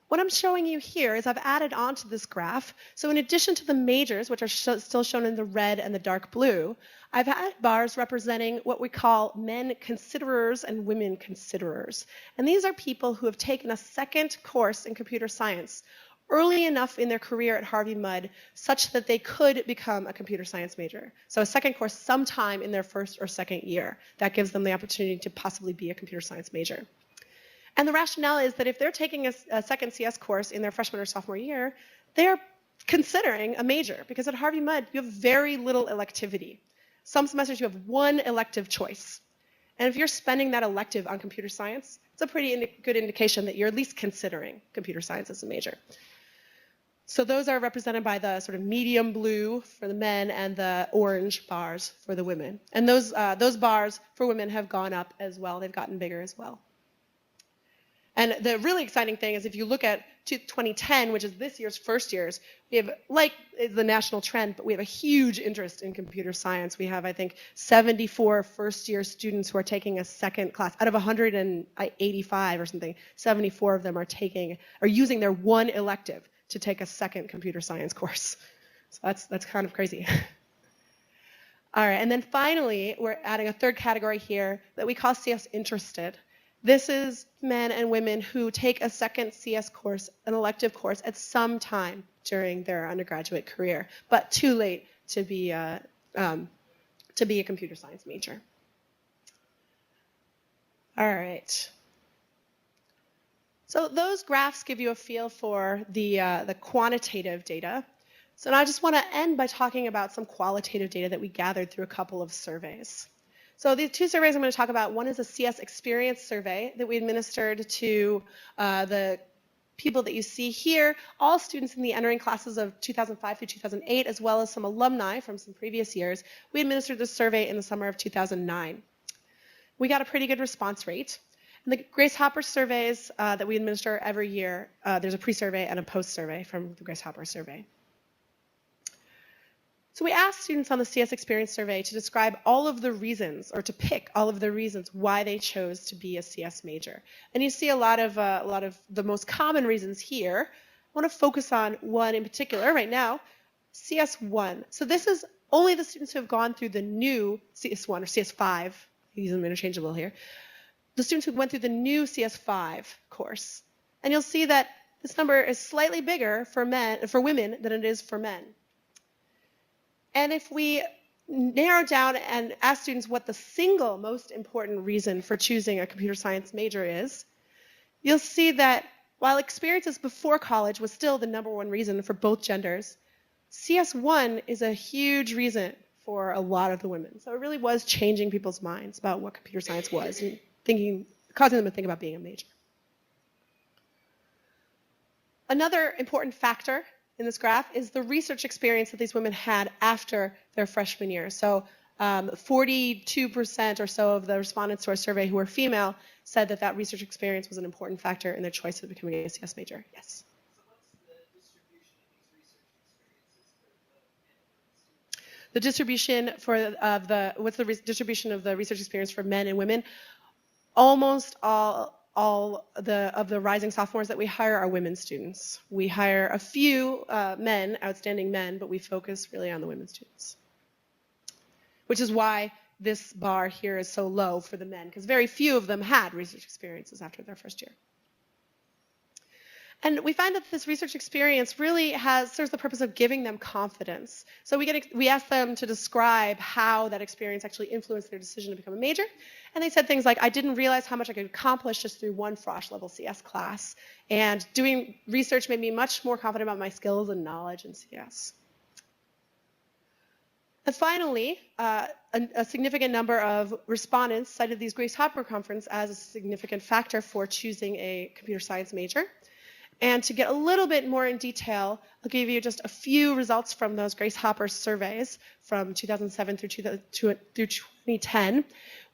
What I'm showing you here is I've added onto this graph. So in addition to the majors, which are still shown in the red and the dark blue, I've added bars representing what we call men considerers and women considerers. And these are people who have taken a second course in computer science early enough in their career at Harvey Mudd such that they could become a computer science major. So a second course sometime in their first or second year. That gives them the opportunity to possibly be a computer science major. And the rationale is that if they're taking a second CS course in their freshman or sophomore year, they're considering a major, because at Harvey Mudd, you have very little electivity. Some semesters you have one elective choice. And if you're spending that elective on computer science, it's a pretty good indication that you're at least considering computer science as a major. So those are represented by the sort of medium blue for the men and the orange bars for the women. And those bars for women have gone up as well. They've gotten bigger as well. And the really exciting thing is if you look at 2010, which is this year's first years, we have, like the national trend, but we have a huge interest in computer science. We have, I think, 74 first-year students who are taking a second class. Out of 185 or something, 74 of them are using their one elective to take a second computer science course. So that's kind of crazy. All right, and then finally, we're adding a third category here that we call CS Interested. This is men and women who take a second CS course, an elective course, at some time during their undergraduate career, but too late to be a computer science major. All right. So those graphs give you a feel for the quantitative data. So now I just want to end by talking about some qualitative data that we gathered through a couple of surveys. So the two surveys I'm going to talk about, one is a CS Experience survey that we administered to the people that you see here, all students in the entering classes of 2005 through 2008, as well as some alumni from some previous years. We administered this survey in the summer of 2009. We got a pretty good response rate. And the Grace Hopper surveys that we administer every year, there's a pre-survey and a post-survey from the Grace Hopper survey. So we asked students on the CS Experience survey to describe all of the reasons, or to pick all of the reasons why they chose to be a CS major. And you see a lot of the most common reasons here. I want to focus on one in particular right now, CS1. So this is only the students who have gone through the new CS1 or CS5. I use them interchangeable here. The students who went through the new CS5 course. And you'll see that this number is slightly bigger for women than it is for men. And if we narrow down and ask students what the single most important reason for choosing a computer science major is, you'll see that while experiences before college was still the #1 reason for both genders, CS1 is a huge reason for a lot of the women. So it really was changing people's minds about what computer science was and causing them to think about being a major. Another important factor in this graph is the research experience that these women had after their freshman year. So 42% or so of the respondents to our survey who were female said that that research experience was an important factor in their choice of becoming a CS major. Yes? So what's the distribution of these research experiences for the men and women students? The distribution what's the distribution of the research experience for men and women? Almost all of the rising sophomores that we hire are women students. We hire a few outstanding men, but we focus really on the women students. Which is why this bar here is so low for the men, because very few of them had research experiences after their first year. And we find that this research experience really serves the purpose of giving them confidence. So we asked them to describe how that experience actually influenced their decision to become a major. And they said things like, I didn't realize how much I could accomplish just through one Frosh level CS class. And doing research made me much more confident about my skills and knowledge in CS. And finally, a significant number of respondents cited these Grace Hopper conference as a significant factor for choosing a computer science major. And to get a little bit more in detail, I'll give you just a few results from those Grace Hopper surveys from 2007 through 2010.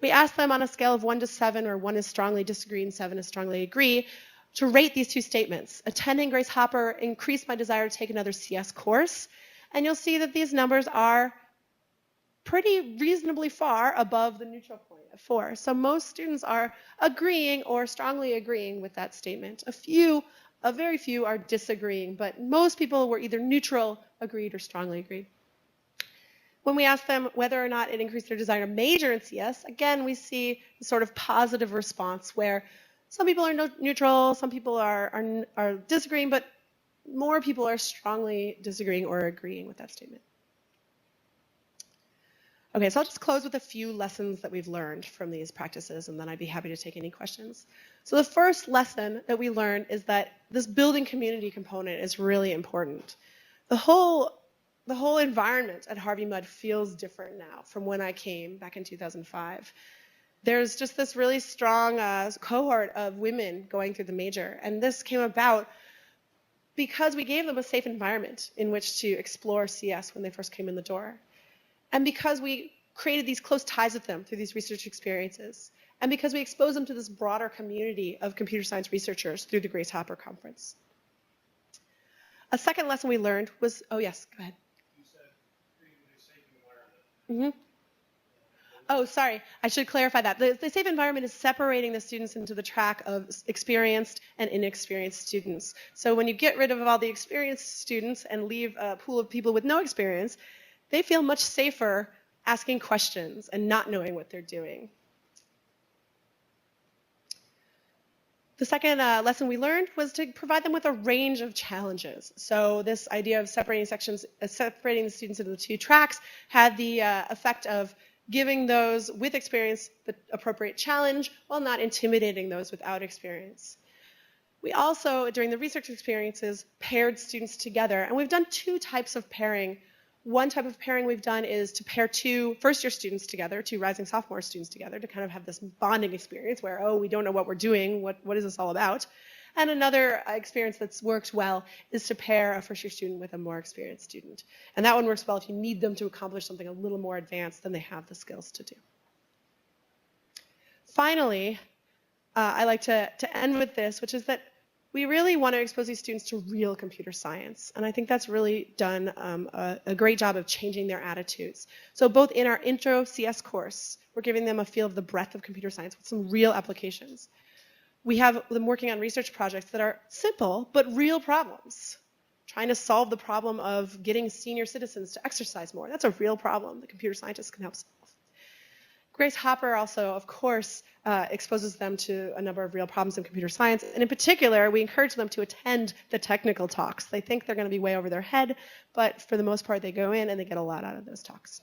We asked them on a scale of 1 to 7, where 1 is strongly disagree and 7 is strongly agree, to rate these two statements. Attending Grace Hopper increased my desire to take another CS course. And you'll see that these numbers are pretty reasonably far above the neutral point of 4. So most students are agreeing or strongly agreeing with that statement. A very few are disagreeing, but most people were either neutral, agreed, or strongly agreed. When we asked them whether or not it increased their desire to major in CS, again, we see a sort of positive response where some people are neutral, some people are disagreeing, but more people are strongly disagreeing or agreeing with that statement. Okay, so I'll just close with a few lessons that we've learned from these practices, and then I'd be happy to take any questions. So the first lesson that we learned is that this building community component is really important. The whole environment at Harvey Mudd feels different now from when I came back in 2005. There's just this really strong cohort of women going through the major, and this came about because we gave them a safe environment in which to explore CS when they first came in the door. And because we created these close ties with them through these research experiences, and because we exposed them to this broader community of computer science researchers through the Grace Hopper Conference. A second lesson we learned was, oh yes, go ahead. You said creating a safe environment. Oh, sorry, I should clarify that. The safe environment is separating the students into the track of experienced and inexperienced students. So when you get rid of all the experienced students and leave a pool of people with no experience, they feel much safer asking questions and not knowing what they're doing. The second lesson we learned was to provide them with a range of challenges. So this idea of separating the students into the two tracks had the effect of giving those with experience the appropriate challenge while not intimidating those without experience. We also, during the research experiences, paired students together, and we've done two types of pairing. One type of pairing we've done is to pair two first-year students together, two rising sophomore students together, to kind of have this bonding experience where, oh, we don't know what we're doing, what is this all about? And another experience that's worked well is to pair a first-year student with a more experienced student. And that one works well if you need them to accomplish something a little more advanced than they have the skills to do. Finally, I like to end with this, which is that we really want to expose these students to real computer science. And I think that's really done a great job of changing their attitudes. So both in our intro CS course, we're giving them a feel of the breadth of computer science with some real applications. We have them working on research projects that are simple, but real problems. Trying to solve the problem of getting senior citizens to exercise more. That's a real problem that computer scientists can help solve. Grace Hopper also, of course, exposes them to a number of real problems in computer science. And in particular, we encourage them to attend the technical talks. They think they're going to be way over their head, but for the most part, they go in and they get a lot out of those talks.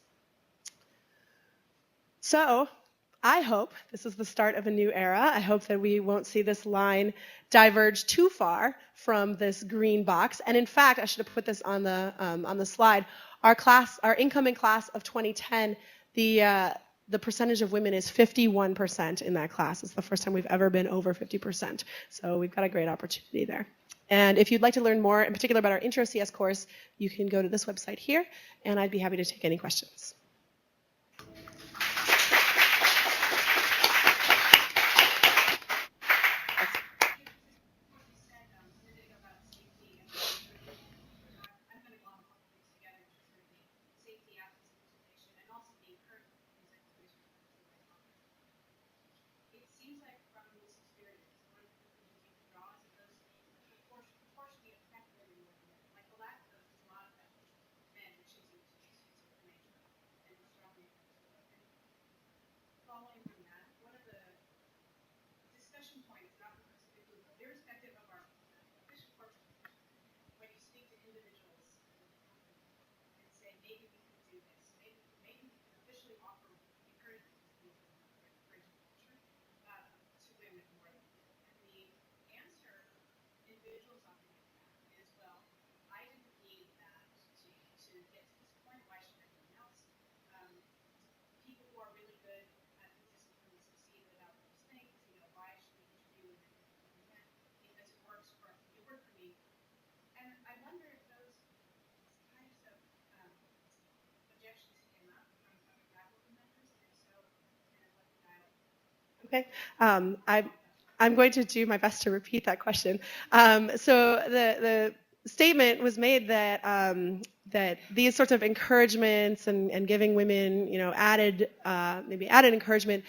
So I hope this is the start of a new era. I hope that we won't see this line diverge too far from this green box. And in fact, I should have put this on the slide. Our incoming class of 2010, the percentage of women is 51% in that class. It's the first time we've ever been over 50%. So we've got a great opportunity there. And if you'd like to learn more, in particular about our Intro CS course, you can go to this website here, and I'd be happy to take any questions. Following from that, one of the discussion points, not irrespective of our official corporate position, when you speak to individuals and say, maybe we can do this, maybe we can officially offer encouragement to women more than men. And the answer individuals often get back is, well, I didn't need that to get to this point. Why should anyone else? People who are really good at the discipline succeed without those things. Why should we interview women and men? Because it worked for me Okay. I'm going to do my best to repeat that question. So the statement was made that that these sorts of encouragements and giving women, maybe added encouragement,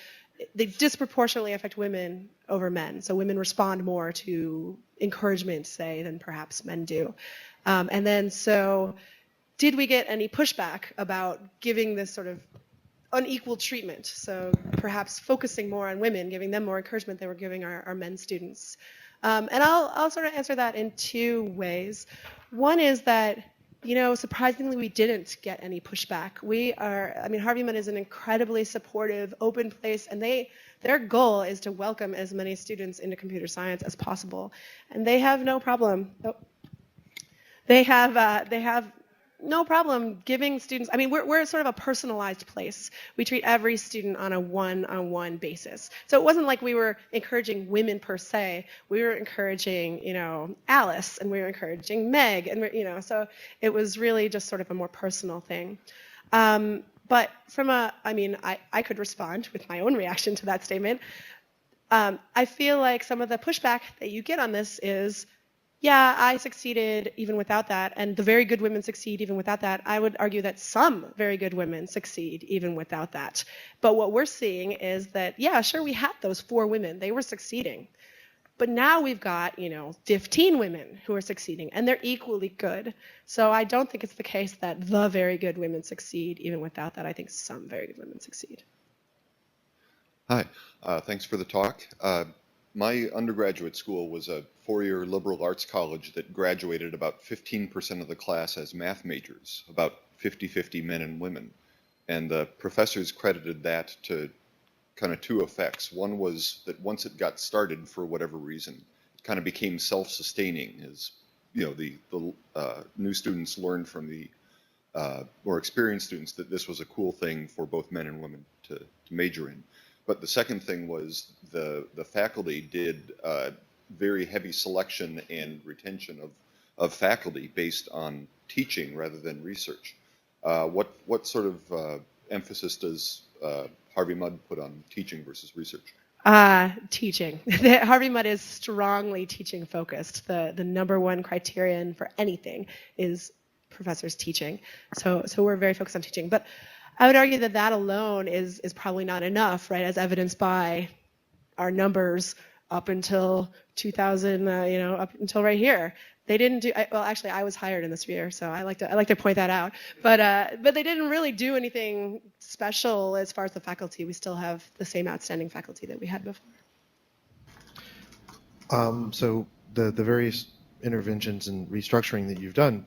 they disproportionately affect women over men. So women respond more to encouragement, say, than perhaps men do. And then so did we get any pushback about giving this sort of unequal treatment? So perhaps focusing more on women, giving them more encouragement than we're giving our men students. And I'll sort of answer that in two ways. One is that, surprisingly, we didn't get any pushback. Harvey Mudd is an incredibly supportive, open place, and their goal is to welcome as many students into computer science as possible. And they have no problem. They have no problem giving students. We're sort of a personalized place. We treat every student on a one-on-one basis. So it wasn't like we were encouraging women per se. We were encouraging, Alice, and we were encouraging Meg, and so it was really just sort of a more personal thing. But I could respond with my own reaction to that statement. I feel like some of the pushback that you get on this is, yeah, I succeeded even without that, and the very good women succeed even without that. I would argue that some very good women succeed even without that. But what we're seeing is that, yeah, sure, we had those 4 women. They were succeeding. But now we've got, 15 women who are succeeding, and they're equally good. So I don't think it's the case that the very good women succeed even without that. I think some very good women succeed. Hi, thanks for the talk. My undergraduate school was a 4-year liberal arts college that graduated about 15% of the class as math majors, about 50-50 men and women. And the professors credited that to kind of 2 effects. One was that once it got started, for whatever reason, it kind of became self-sustaining, as the new students learned from the more experienced students that this was a cool thing for both men and women to major in. But the second thing was the faculty did very heavy selection and retention of faculty based on teaching rather than research. What sort of emphasis does Harvey Mudd put on teaching versus research? Teaching. Harvey Mudd is strongly teaching focused. The number one criterion for anything is professors teaching. So we're very focused on teaching. But I would argue that alone is probably not enough, right? As evidenced by our numbers up until 2000, up until right here. They didn't do well. Actually, I was hired in this year, so I like to point that out. But they didn't really do anything special as far as the faculty. We still have the same outstanding faculty that we had before. So the various interventions and restructuring that you've done,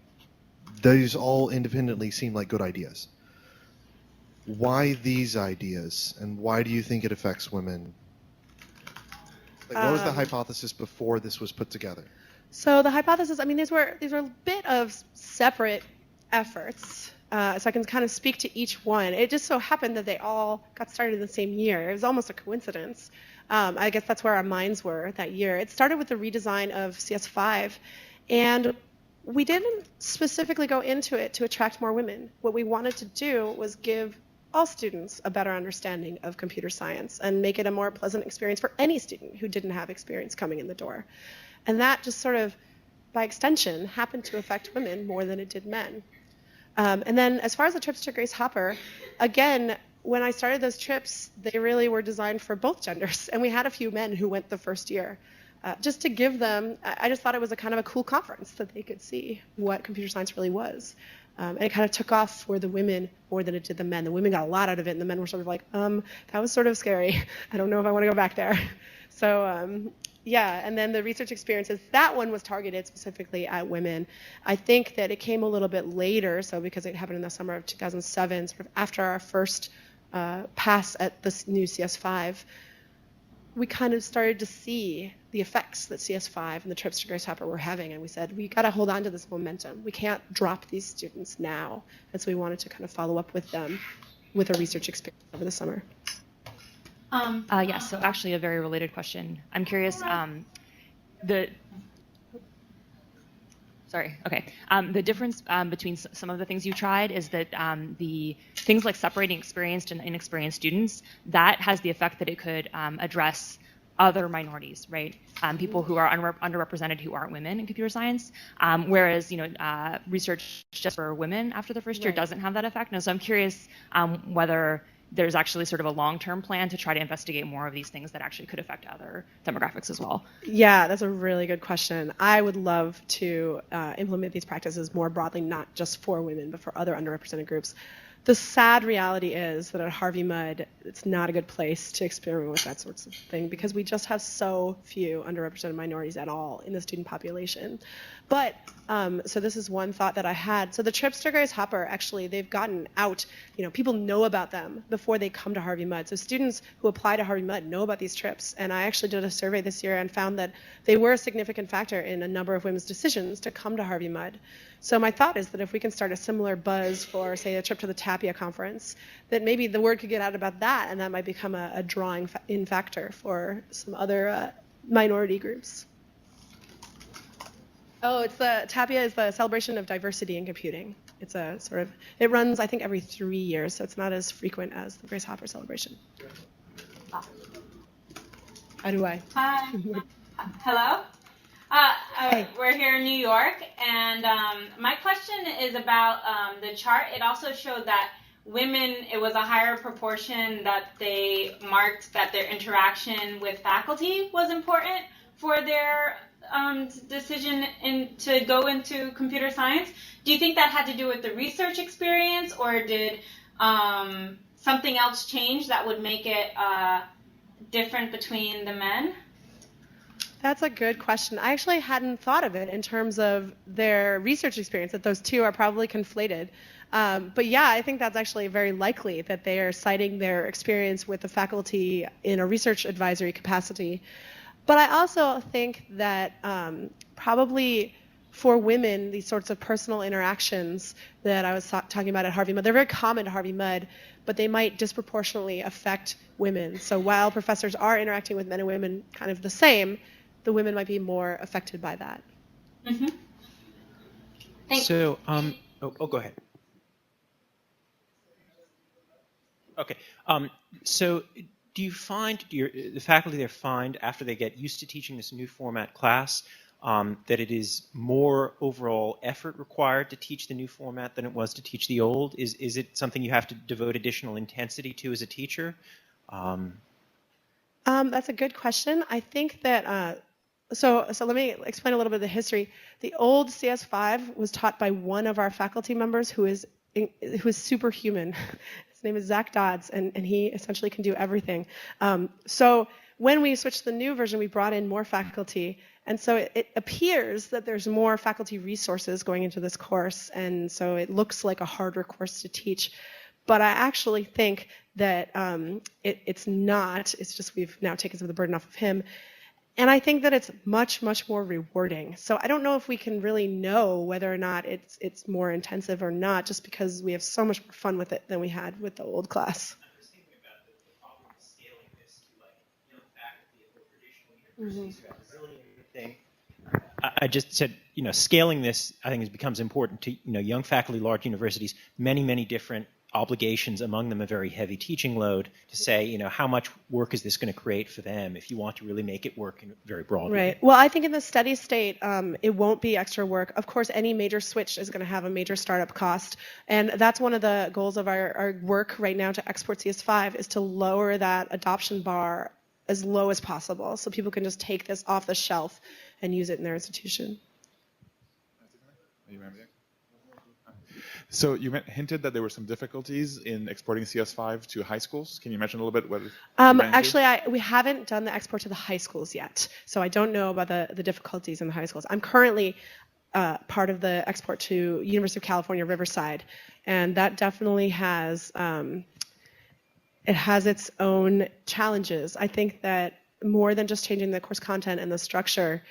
those all independently seem like good ideas. Why these ideas, and why do you think it affects women? Like, what was the hypothesis before this was put together? So the hypothesis, these were a bit of separate efforts. So I can kind of speak to each one. It just so happened that they all got started in the same year. It was almost a coincidence. I guess that's where our minds were that year. It started with the redesign of CS5, and we didn't specifically go into it to attract more women. What we wanted to do was give all students a better understanding of computer science and make it a more pleasant experience for any student who didn't have experience coming in the door. And that just sort of, by extension, happened to affect women more than it did men. And then as far as the trips to Grace Hopper, again, when I started those trips, they really were designed for both genders. And we had a few men who went the first year. Just to give them, I just thought it was a kind of a cool conference that they could see what computer science really was. And it kind of took off for the women more than it did the men. The women got a lot out of it, and the men were sort of like, that was sort of scary. I don't know if I want to go back there. So, yeah, and then the research experiences, that one was targeted specifically at women. I think that it came a little bit later, so because it happened in the summer of 2007, sort of after our first pass at this new CS5, we kind of started to see the effects that CS5 and the trips to Grace Hopper were having, and we said, we got to hold on to this momentum. We can't drop these students now. And so we wanted to kind of follow up with them with a research experience over the summer. Yes, so actually a very related question. I'm curious, Sorry. Okay. The difference between some of the things you tried is that the things like separating experienced and inexperienced students, that has the effect that it could address other minorities, right? People who are underrepresented who aren't women in computer science. Whereas, research just for women after the first year doesn't have that effect. And so I'm curious whether there's actually sort of a long-term plan to try to investigate more of these things that actually could affect other demographics as well. Yeah, that's a really good question. I would love to implement these practices more broadly, not just for women, but for other underrepresented groups. The sad reality is that at Harvey Mudd, it's not a good place to experiment with that sorts of thing because we just have so few underrepresented minorities at all in the student population. But, so this is one thought that I had. So the trips to Grace Hopper, actually, they've gotten out. People know about them before they come to Harvey Mudd. So students who apply to Harvey Mudd know about these trips. And I actually did a survey this year and found that they were a significant factor in a number of women's decisions to come to Harvey Mudd. So my thought is that if we can start a similar buzz for, say, a trip to the Tapia conference, that maybe the word could get out about that, and that might become a drawing in factor for some other minority groups. Oh, Tapia is the celebration of diversity in computing. It's a sort of, it runs, I think, every 3 years, so it's not as frequent as the Grace Hopper celebration. How do I? Hi. Hello. Hey. We're here in New York, and my question is about the chart. It also showed that women, it was a higher proportion that they marked that their interaction with faculty was important for their decision to go into computer science. Do you think that had to do with the research experience, or did something else change that would make it different between the men? That's a good question. I actually hadn't thought of it in terms of their research experience, that those two are probably conflated. But yeah, I think that's actually very likely that they are citing their experience with the faculty in a research advisory capacity. But I also think that probably for women, these sorts of personal interactions that I was talking about at Harvey Mudd, they're very common to Harvey Mudd, but they might disproportionately affect women. So while professors are interacting with men and women kind of the same, the women might be more affected by that. Mm-hmm. Thanks. So, go ahead. Okay. So, do you find the faculty there find after they get used to teaching this new format class that it is more overall effort required to teach the new format than it was to teach the old? Is it something you have to devote additional intensity to as a teacher? That's a good question. I think that so let me explain a little bit of the history. The old CS5 was taught by one of our faculty members who is superhuman. His name is Zach Dodds, and he essentially can do everything. So when we switched to the new version, we brought in more faculty, and so it appears that there's more faculty resources going into this course, and so it looks like a harder course to teach. But I actually think that it's not. It's just we've now taken some of the burden off of him. And I think that it's much, much more rewarding. So I don't know if we can really know whether or not it's more intensive or not, just because we have so much more fun with it than we had with the old class. I'm just thinking about the problem of scaling this to young faculty at more traditional universities who have a brilliant thing. I just said, scaling this, I think, becomes important to, young faculty, large universities, many, many different obligations, among them a very heavy teaching load, to say, how much work is this going to create for them if you want to really make it work in very broadly. Right. Well, I think in the steady state, it won't be extra work. Of course, any major switch is going to have a major startup cost. And that's one of the goals of our work right now to export CS5 is to lower that adoption bar as low as possible so people can just take this off the shelf and use it in their institution. So you hinted that there were some difficulties in exporting CS5 to high schools. Can you mention a little bit what? Actually, we haven't done the export to the high schools yet, so I don't know about the difficulties in the high schools. I'm currently part of the export to University of California, Riverside, and that definitely has it has its own challenges. I think that more than just changing the course content and the structure,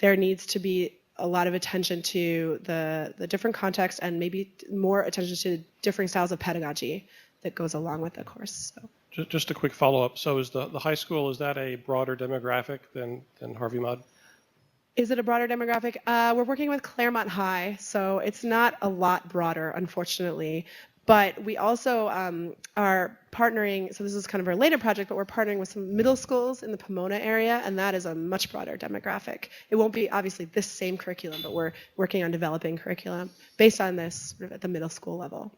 there needs to be a lot of attention to the different contexts and maybe more attention to different styles of pedagogy that goes along with the course. So. Just a quick follow-up. So is the high school, is that a broader demographic than Harvey Mudd? Is it a broader demographic? We're working with Claremont High, so it's not a lot broader, unfortunately. But we also are partnering, so this is kind of a related project, but we're partnering with some middle schools in the Pomona area, and that is a much broader demographic. It won't be obviously this same curriculum, but we're working on developing curriculum based on this sort of at the middle school level.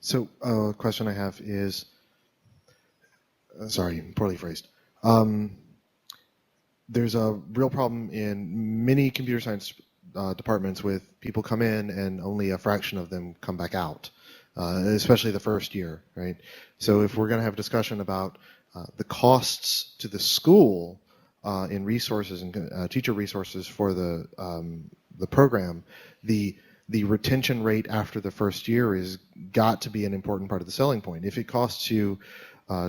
So a question I have is, sorry, poorly phrased. There's a real problem in many computer science departments with people come in and only a fraction of them come back out, especially the first year, right? So if we're going to have a discussion about the costs to the school in resources and teacher resources for the program, the retention rate after the first year is got to be an important part of the selling point. If it costs you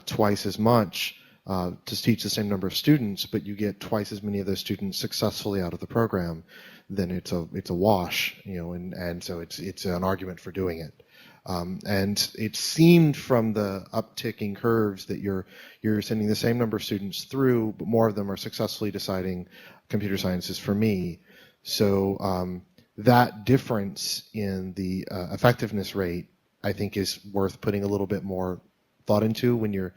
twice as much to teach the same number of students, but you get twice as many of those students successfully out of the program, then it's a wash, you know, and so it's an argument for doing it. And it seemed from the upticking curves that you're sending the same number of students through, but more of them are successfully deciding computer science is for me. So that difference in the effectiveness rate, I think, is worth putting a little bit more thought into when you're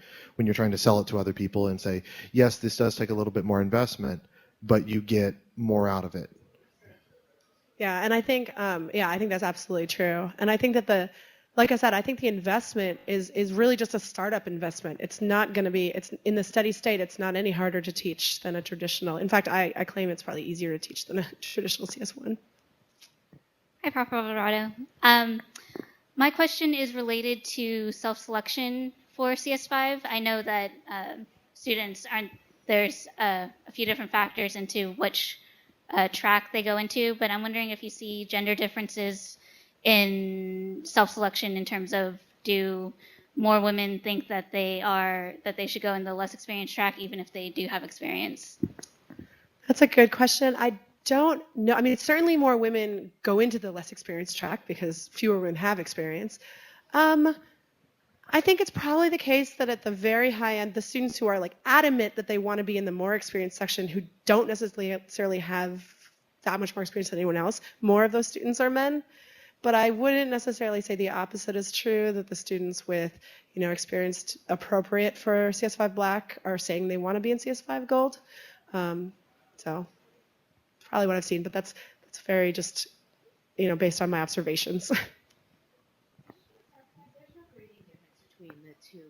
trying to sell it to other people and say, yes, this does take a little bit more investment, but you get more out of it. Yeah, and I think I think that's absolutely true. And I think that like I said, I think the investment is really just a startup investment. It's not going to be, it's in the steady state, it's not any harder to teach than a traditional. In fact, I claim it's probably easier to teach than a traditional CS1. Hi, Prof. Alvarado. My question is related to self-selection for CS5. I know that students there's a few different factors into which track they go into, but I'm wondering if you see gender differences in self-selection in terms of, do more women think that they should go in the less experienced track even if they do have experience? That's a good question. I don't know. I mean, certainly more women go into the less experienced track because fewer women have experience. I think it's probably the case that at the very high end, the students who are like adamant that they want to be in the more experienced section, who don't necessarily have that much more experience than anyone else, more of those students are men. But I wouldn't necessarily say the opposite is true, that the students with, you know, experience appropriate for CS5 Black are saying they want to be in CS5 Gold. So probably what I've seen, but that's very just, you know, based on my observations. There's no grading difference between the two.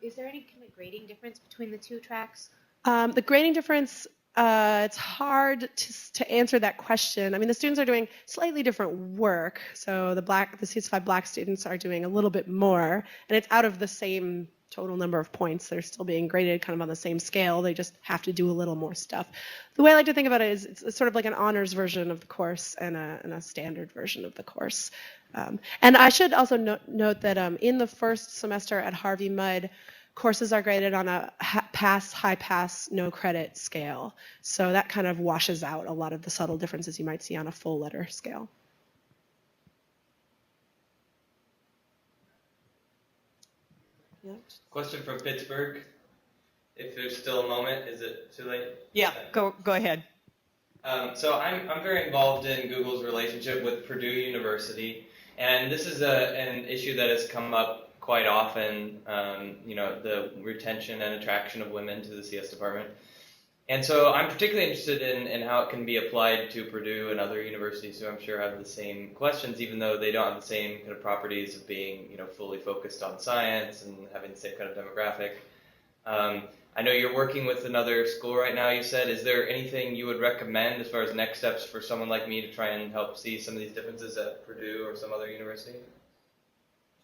Is there any kind of grading difference between the two tracks? The grading difference, it's hard to answer that question. I mean, the students are doing slightly different work. So the CS5 Black students are doing a little bit more, and it's out of the same total number of points. They're still being graded kind of on the same scale. They just have to do a little more stuff. The way I like to think about it is it's sort of like an honors version of the course and a standard version of the course. And I should also note that in the first semester at Harvey Mudd, courses are graded on a pass, high pass, no credit scale. So that kind of washes out a lot of the subtle differences you might see on a full letter scale. Yeah. Question from Pittsburgh. If there's still a moment, is it too late? Yeah, go ahead. So I'm very involved in Google's relationship with Purdue University, and this is an issue that has come up quite often, you know, the retention and attraction of women to the CS department. And so I'm particularly interested in how it can be applied to Purdue and other universities who I'm sure have the same questions, even though they don't have the same kind of properties of being, you know, fully focused on science and having the same kind of demographic. I know you're working with another school right now, you said. Is there anything you would recommend as far as next steps for someone like me to try and help see some of these differences at Purdue or some other university?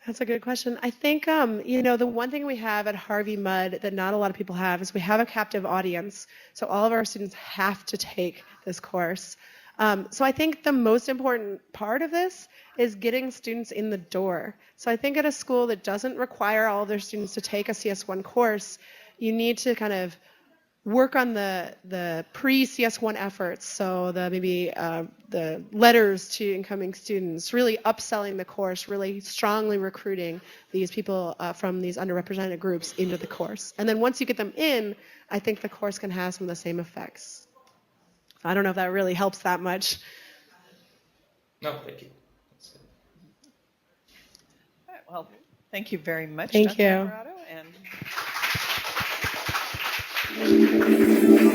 That's a good question. I think, you know, the one thing we have at Harvey Mudd that not a lot of people have is we have a captive audience. So all of our students have to take this course. So I think the most important part of this is getting students in the door. So I think at a school that doesn't require all of their students to take a CS1 course, you need to kind of work on the pre-CS1 efforts, so the letters to incoming students, really upselling the course, really strongly recruiting these people from these underrepresented groups into the course. And then once you get them in, I think the course can have some of the same effects. I don't know if that really helps that much. No, thank you. All right, well, thank you very much, Thank Dr. you. Alvarado. And